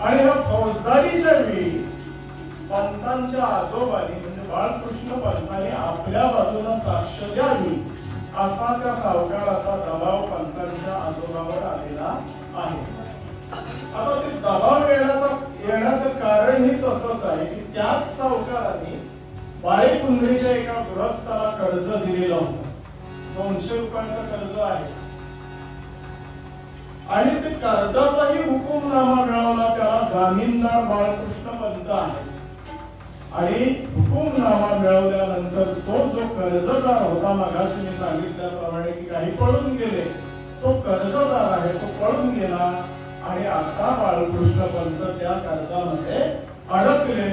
आणि ह्या फौजदारीच्या वेळी पंतांच्या आजोबांनी म्हणजे बाळकृष्ण पंतांनी आपल्या बाजूला साक्ष द्यावी असा त्या सावकाराचा दबाव पंतांच्या आजोबावर आलेला आहे. आता ते दबाव येण्याचं कारण ही तसंच आहे की त्याच सावकाराने बाळेकुंदरीच्या एका गृहस्थाला कर्ज दिलेलं होतं. 200 रुपयाचं कर्ज आहे आणि ते कर्जाचाही हुकूमनामा मिळवला. त्याला जामीनदार बाळकृष्ण पंत आहे आणि हुकूमनामा मिळवल्यानंतर तो जो कर्जदार होता, मगाशी मी सांगितल्याप्रमाणे की काही पळून गेले, तो कर्जदार आहे, तो पळून गेला आणि आता बाळकृष्ण पंत त्या कर्जामध्ये अडकले.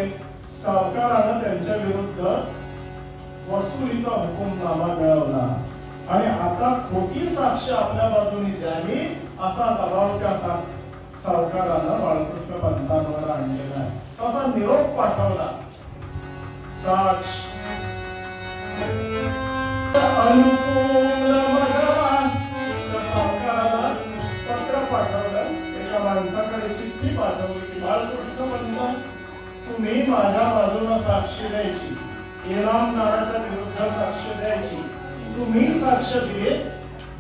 सावकारानं त्यांच्या विरुद्ध वसुलीचा हुकूमनामा मिळवला आणि आता खोटी साक्ष आपल्या बाजूने द्यावी असा दबाव त्या सावकारानं बाळकृष्ण पंतांवर आणलेला आहे. तसा निरोप पाठवला. साक्ष अनुकूल भगवान, सावकाराला पत्र पाठवलं, एका माणसाकडे चिठ्ठी पाठवली की बाळकृष्ण पंत, तुम्ही माझ्या बाजूला साक्ष द्यायची, इनामदाराच्या विरुद्ध साक्ष द्यायची. तुम्ही साक्ष दिली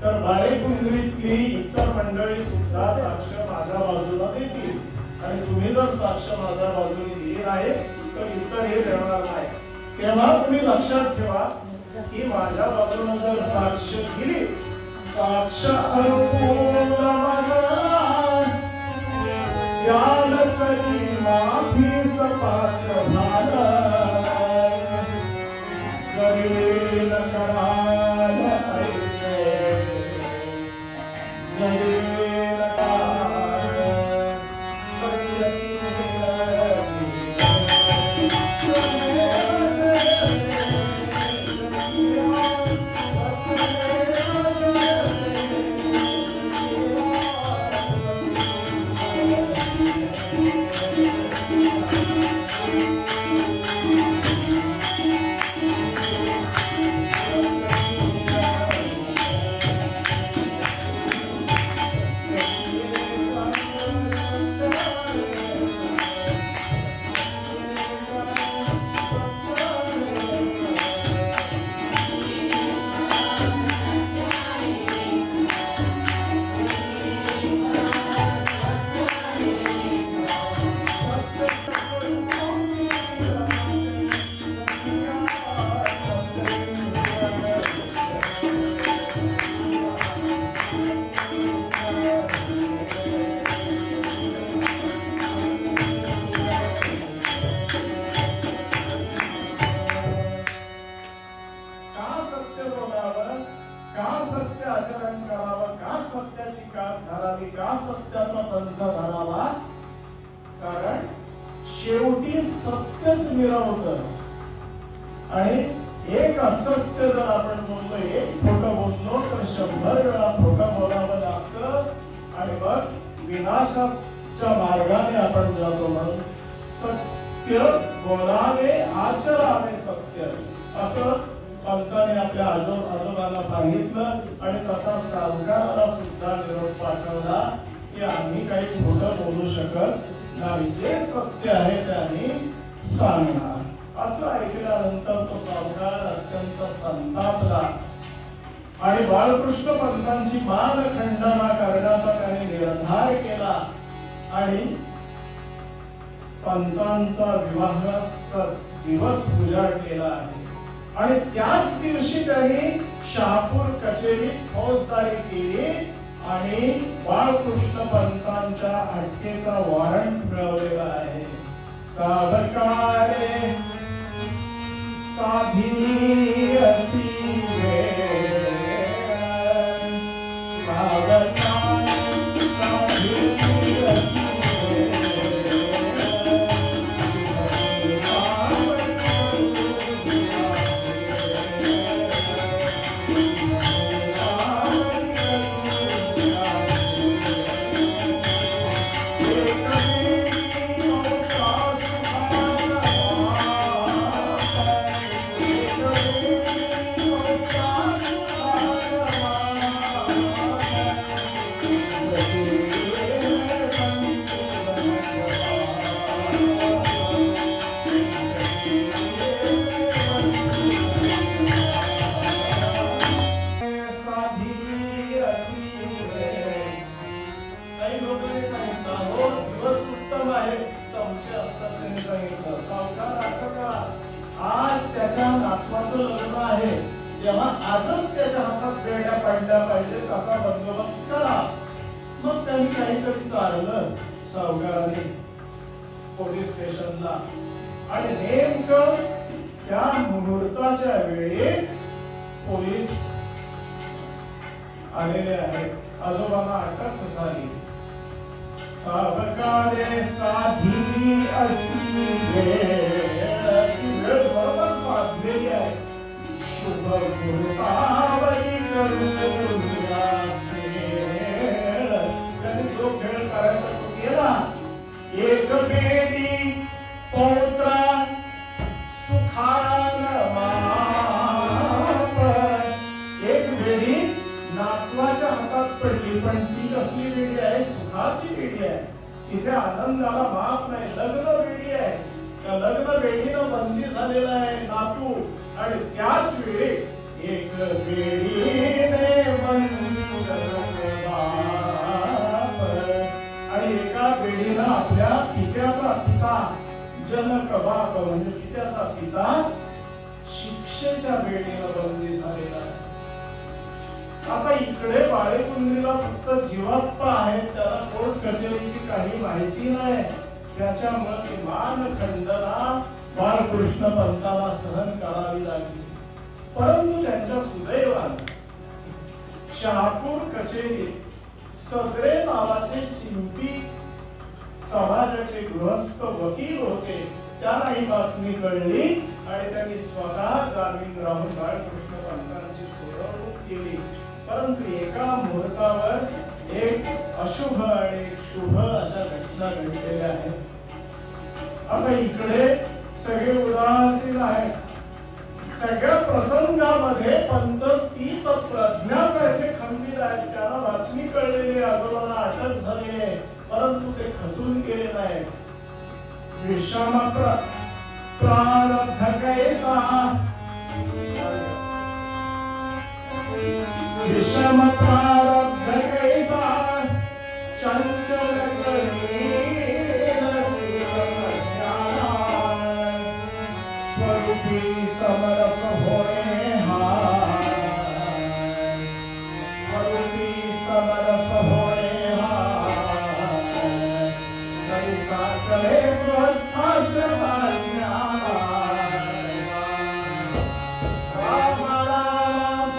तर बाळेकुंदरीतली इतर मंडळी सुद्धा साक्ष माझ्या बाजूला देतील आणि तुम्ही जर साक्ष माझ्या बाजूने दिली नाही तर इतर हे देणार नाही. तेव्हा तुम्ही लक्षात ठेवा की माझ्या बाजूने जर साक्ष दिली, साक्ष अनुकूल भगवान, याल करी माफी सपाट भार, जरील कराल ऐसे, जरील कराल सत्यची शेवटी सत्यच मिरवतं आणि एक असत्य जर आपण बोललो, एक खोटं बोललो तर 100 वेळा खोटं बोलावं लागतं आणि मग विनाशाच्या मार्गाने आपण जातो. म्हणून सत्य बोलावे, आचरावे सत्य, असं पंतांनी आपल्या आजोबांना सांगितलं आणि तसा सावकाराला सुद्धा निरोप पाठवला की आम्ही काही खोटं बोलू शकत नाही, जे सत्य आहे ते आम्ही सांगणार. असं ऐकल्यानंतर तो सावकार अत्यंत संतापला आणि बाळकृष्ण पंतांची मानखंडना करण्याचा त्याने निर्धार केला आणि पंतांचा विवाहाचा दिवस उजाडलेला आहे. आणि त्याच दिवशी त्यांनी शहापूर कचेरीत फौजदारी केली आणि बाळकृष्ण पंतांच्या अटकेचा वॉरंट मिळवलेला आहे. सावकारे साधी असी वेळ, सावकारे साधी असी वेळ, आजच त्याच्या हातात बेड्या पडल्या पाहिजेत असा बंदोबस्त करा. मग त्यांनी काहीतरी चाललं सावकाराने पोलीस स्टेशनला आणि नेमकं त्या मुहूर्ताच्या वेळेस पोलीस आलेले आहेत. आजोबांना अटक झाली. सावकारे साधी अशी वेळ बरोबर साधलेली आहे. शुभ मुहूर्तावरी करूया खेळ. त्यांनी जो खेळ करायचा तो केला. एक बेडी पौत्रा सुखान माप. एक बेडी नातवाच्या हातात पडली, पण ती कसली बेडी आहे? सुखाची बेडी आहे. तिथे आनंदाला माप नाही. लग्न बेडी आहे. त्या लग्न बेडीनं बंदी झालेला आहे नातू. आणि त्याच वेळी एक बेडीने बंद बाप. आणि एका बेडीनं आपल्या पित्याचा पिता जनक बाप म्हणजे पित्याचा पिता शिक्षेच्या बेडीनं बंदी झालेला आहे. आता इकडे बाळेकुंडीला फक्त जीवाप्पा आहेत. त्याला कोर्ट कचेरीची काही माहिती नाही. त्याच्यामुळे ती मानखंडना बाळकृष्ण पंताला सहन करावी लागली. परंतु त्यांच्या सुदैवाने शहापूर कचेरीत सगळे नावाचे शिंपी समाजाचे गृहस्थ वकील होते. त्यांना ही बातमी कळली आणि त्यांनी स्वतः जामीन राहून बाळकृष्ण पंतांची सोडवणूक केली. परंतु एका मुहूर्तावर एक अशुभ आणि एक शुभ अशा घटना घडलेल्या आहेत. आता इकडे सगळे उदासीन आहेत. सगळ्या प्रसंगामध्ये पंत स्थित प्रज्ञासारखे खंबीर आहेत. त्यांना बातमी कळलेली आजोबांना अटक झाली आहे, परंतु ते खचून गेले नाही. विषम प्रारब्ध कैसा विषम प्रारब्ध कैसा चंचल स्वरूपी समरस होय हाय. स्वरूपी समरस होय हाय. तरी साकळे गृहस्थाश्रमान्या राम राम.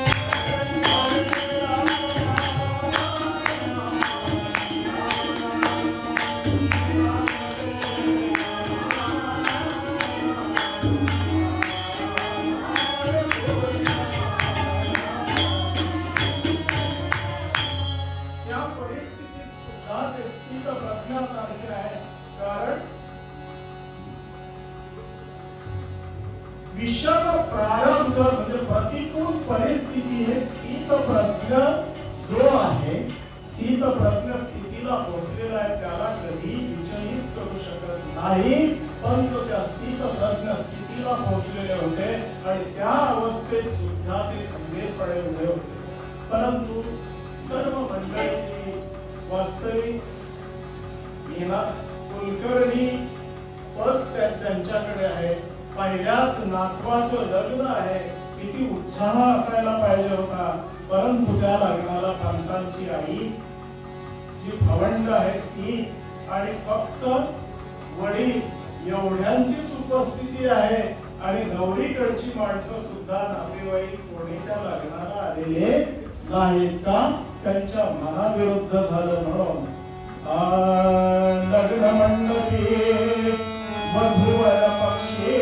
विषम प्रारब्ध म्हणजे प्रतिकूल परिस्थिती हे स्थित प्रज्ञ जो आहे, स्थित प्रज्ञ स्थितीला पोहोचलेला आहे त्याला कधी विचलित करू शकत नाही. पण तो त्या स्थित प्रज्ञ स्थितीला पोहोचलेले होते आणि त्या अवस्थेत सुद्धा ते खंबीरपणे उभे होते. परंतु सर्व मंडळी वास्तविक कुलकर्णी पद त्यांच्याकडे आहे. पहिल्याच नातवाचं लग्न आहे. किती उत्साह असायला पाहिजे होता. परंतु त्या लग्नाला पंतांची आई जी भवंड आहे ती आणि फक्त वडील एवढ्यांचीच उपस्थिती आहे. आणि नवरीकडची माणसं सुद्धा नातेवाईक कोणी त्या लग्नाला आलेले नाहीत का त्यांच्या मनाविरुद्ध झालं म्हणून लग्न मंडपी वधूवर पक्षी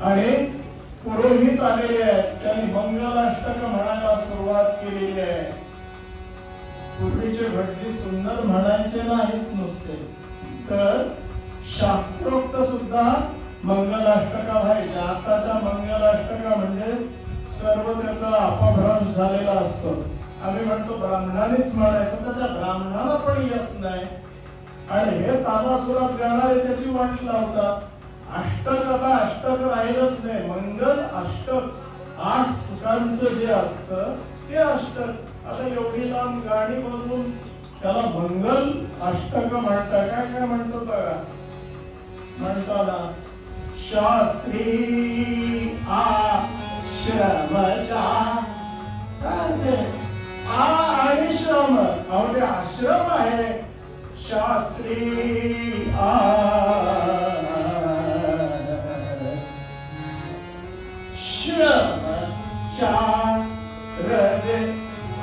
आणि पुरोहित आलेले आहेत. त्यांनी मंगलाष्टक म्हणायला सुरुवात केलेली आहे. पूर्वीचे भटजी सुंदर म्हणायचे नाहीत नुसते, तर शास्त्रोक्त सुद्धा मंगलाष्टका व्हायच्या. आताच्या मंगलाष्टका म्हणजे सर्व त्याचा अपभ्रंश झालेला असतो. आम्ही म्हणतो ब्राह्मणानेच म्हणायचं, तर त्या ब्राह्मणाला पण येत नाही. आणि हे तामासुरात गाणारे त्याची वाट लावतात. अष्टक आता अष्टक राहिलंच नाही. मंगल अष्टक 8 तुकांचं जे असतं ते अष्टक. आता एवढी लांब गाणी बनवून त्याला मंगल अष्टक म्हणतात. काय काय म्हणतो बघा, म्हणताना शास्त्री आश्रमचा, काय आ आणि श्रम, अहो ते आश्रम आहे. शास्त्री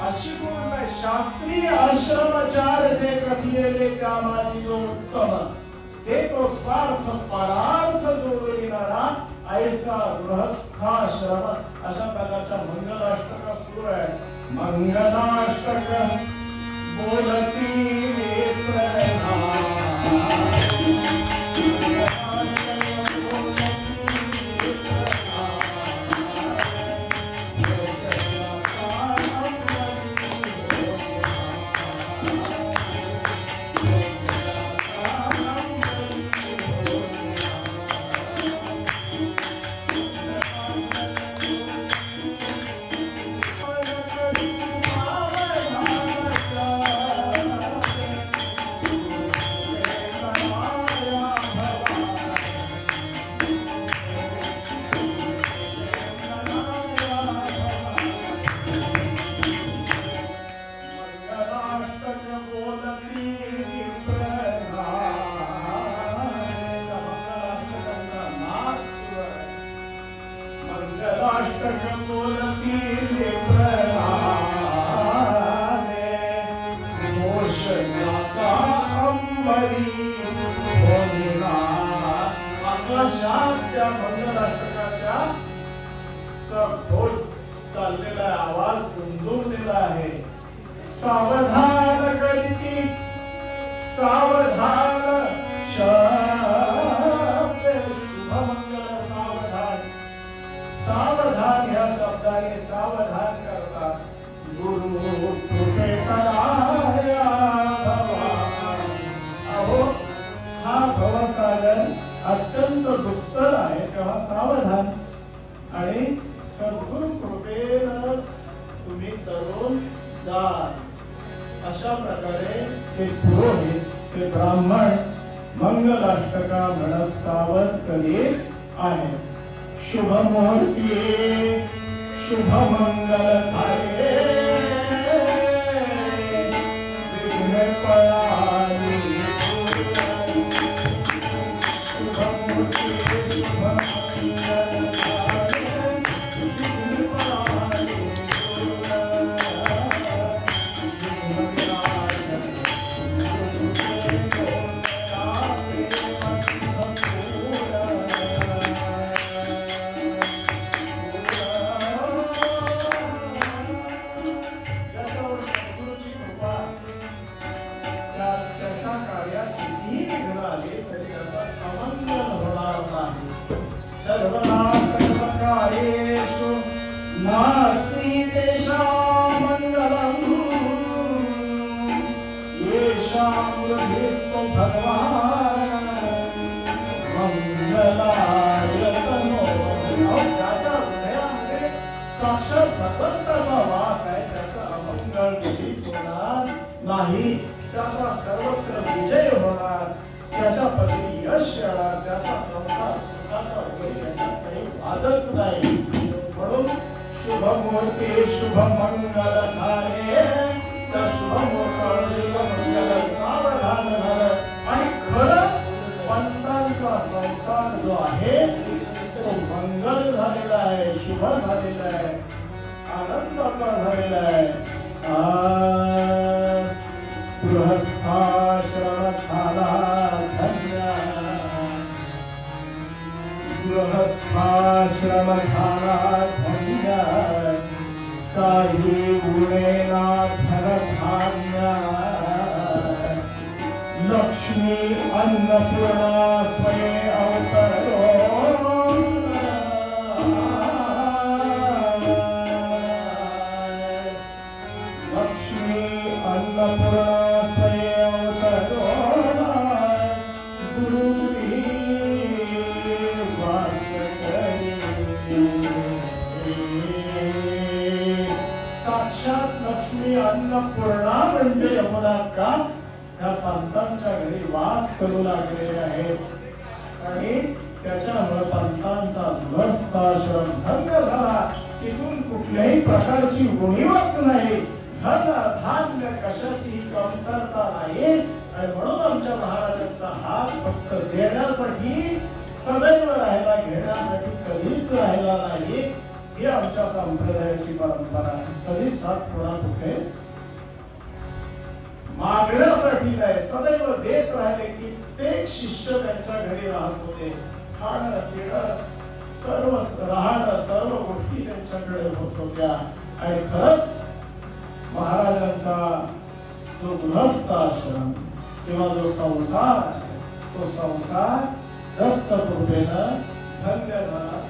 अशी कोण नाही. शास्त्री आश्रमचार ते कथिलेले कामाची जो उत्तम, ते तो स्वार्थ परार्थ जोडून येणारा ऐसा गृहस्थाश्रम. अशा प्रकारच्या मंगलाष्टका सुरू आहे. मंगलाष्टक बोलती त्या मंगलाष्टकाच्या चाललेला आवाज गुंजवलेला आहे. सावधान करीती सावधान शुभमंगल सावधान. सावधान या शब्दाने सावधान करतात. गुरु कृपे कराया भवा. अहो हा भवसागर अत्यंत दुस्तर आहे, तेव्हा सावधान. आणि सद्गुरु कृपेनच तुम्ही तरुण जा. अशा प्रकारे ते पुरोहित, ते ब्राह्मण मंगलाष्टका म्हणत सावध करीत आहे. शुभ मुहूर्ती शुभ मंगल झाले, विघ्न पळाली. शुभ मुहूर्ती शुभ मंगल सर्वदा सर्वकार्येषु नास्ति तेषां मङ्गलम्. येषां हृदयस्थो भगवान् मंगलाय तनो. त्याच्या हृदयामध्ये साक्षात भगवंताचा वास आहे. त्याचा अमंगल कधीच होणार नाही. त्याचा सर्वत्र विजय होणार. त्याच्या पदरी यश येणार. त्याचा संसार सुखाचा होईल, याच्यात काही वादच नाही. म्हणून शुभ मुहूर्ती शुभ मंगल झाले. त्या शुभ मुहूर्तावर शुभ मंगल सावधान झालं. आणि खरंच पंतांचा संसार जो आहे तो मंगल झालेला आहे, शुभ झालेला आहे, आनंदाचा झालेला आहे. गृहस्थाश्रम झाला धन्य. गृहस्थाश्रम झाला धन्य. काही उरेना धनधान्य. लक्ष्मी अन्न अन्नपूर्णा स्वये अवतरो लक्ष्मी अन्नपूर्णा स्वये अवतरो गुरुगृही वास करी साक्षात लक्ष्मी अन्नपूर्णा म्हणजे यमुना का या पंतांच्या घरी वास करू लागले आहेत आणि त्याच्यामुळे पंतांचा गृहस्थाश्रम धन्य झाला. तिथून कुठल्याही प्रकारची उणीवच नाही, धन धान्य कशाची कमतरता नाही. आणि म्हणून आमच्या महाराजांचा हात फक्त देण्यासाठी सदैव राहिला, घेण्यासाठी कधीच राहिला नाही. ही आमच्या संप्रदायाची परंपरा आहे. कधीच हात कोणा कुठे मागण्यासाठी नाही, सदैव देत राहिले. कित्येक शिष्य त्यांच्या घरी राहत होते, खाणं पिणं सर्व राहणं सर्व गोष्टी त्यांच्याकडे होत होत्या. आणि खरंच महाराजांचा जो गृहस्थ आश्रम किंवा जो संसार आहे तो संसार दत्त कृपेनं धन्य झाला.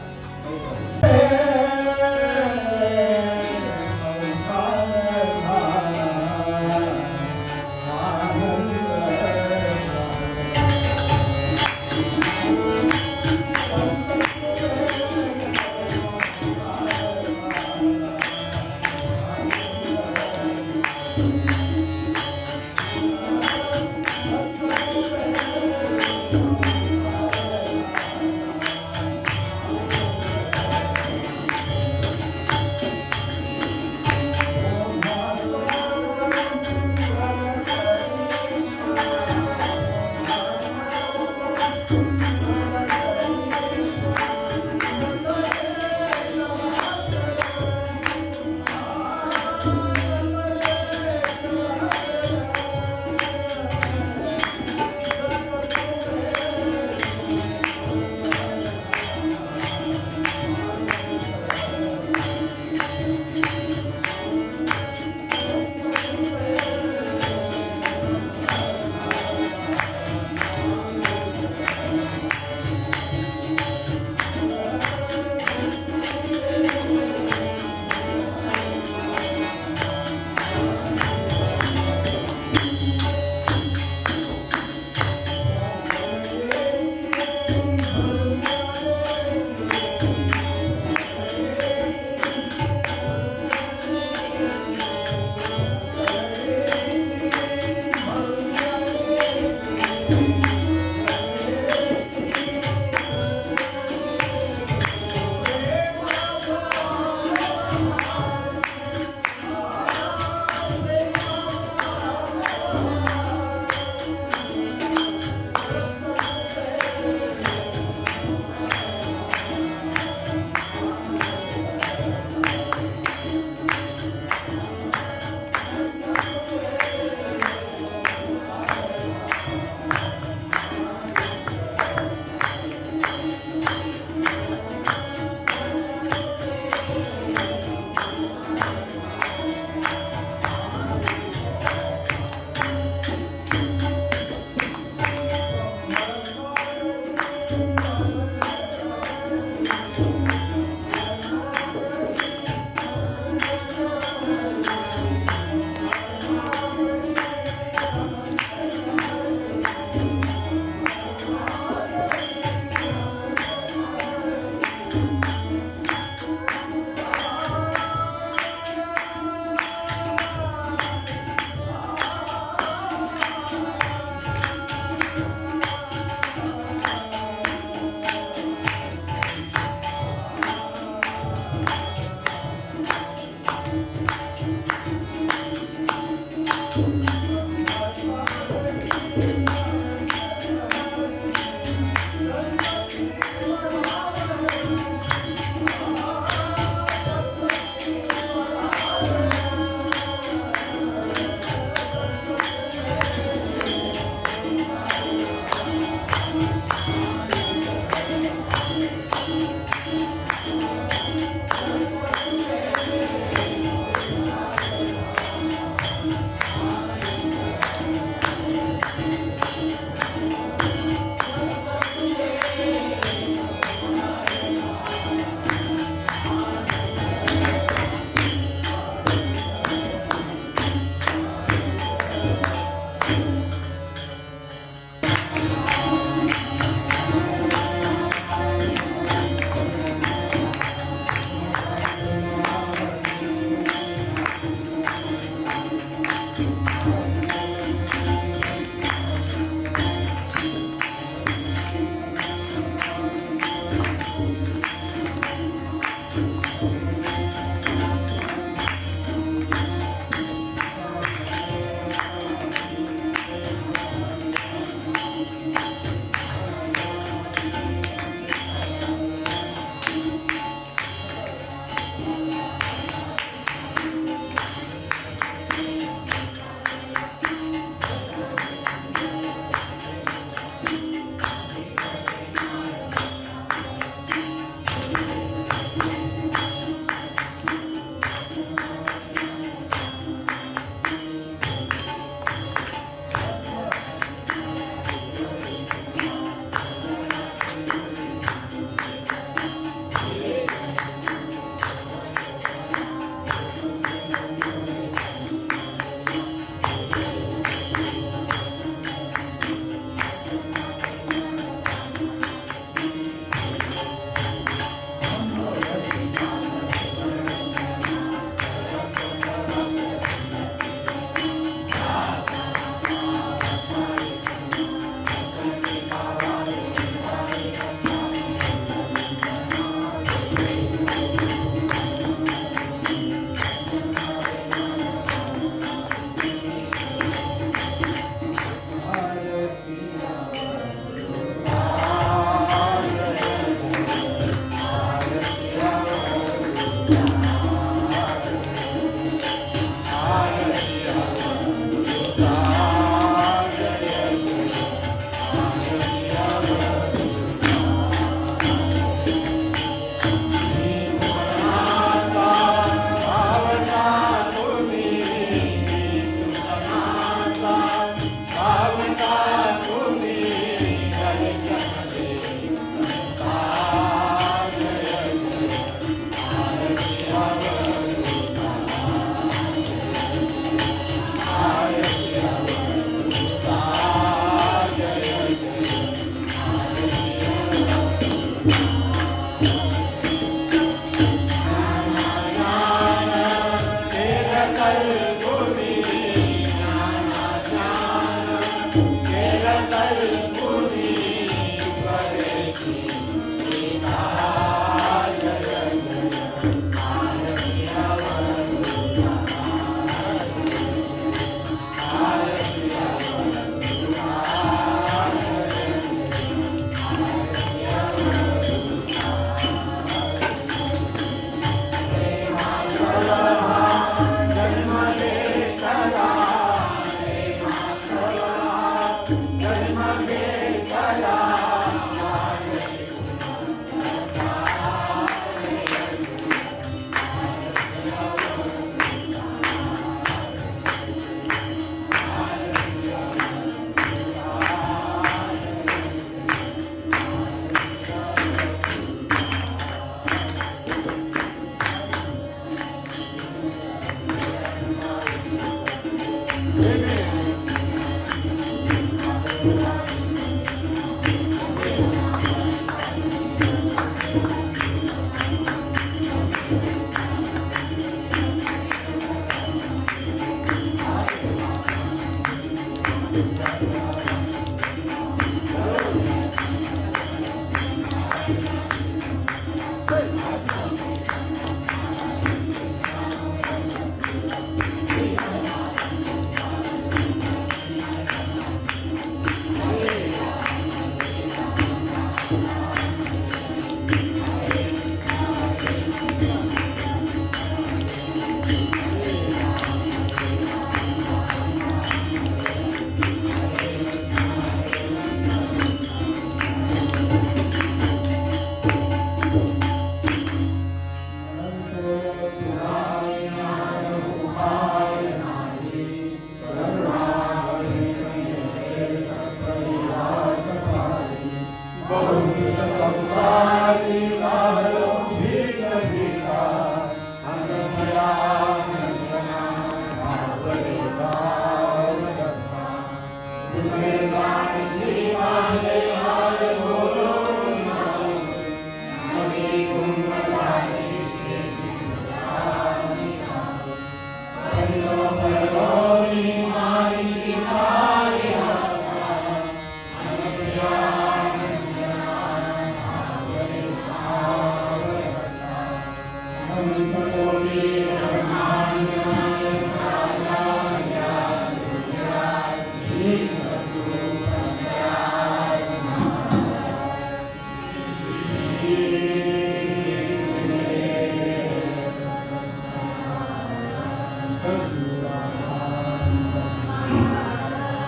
सद्गुरानंद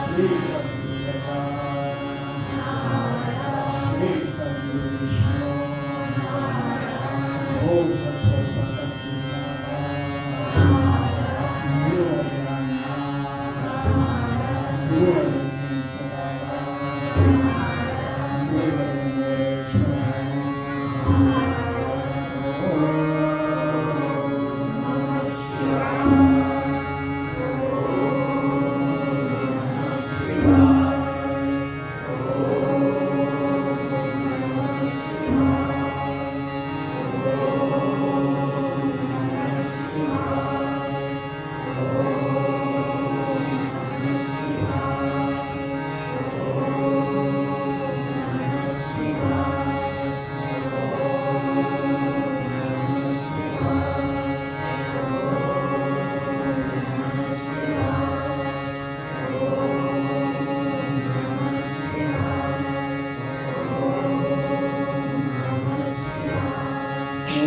श्री सद्गुरुदेवानंद श्री सद्गुरु विष्णू ओम स्वरूप सद्गुरुनाथ गुरुवर्यांना सदा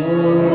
Oh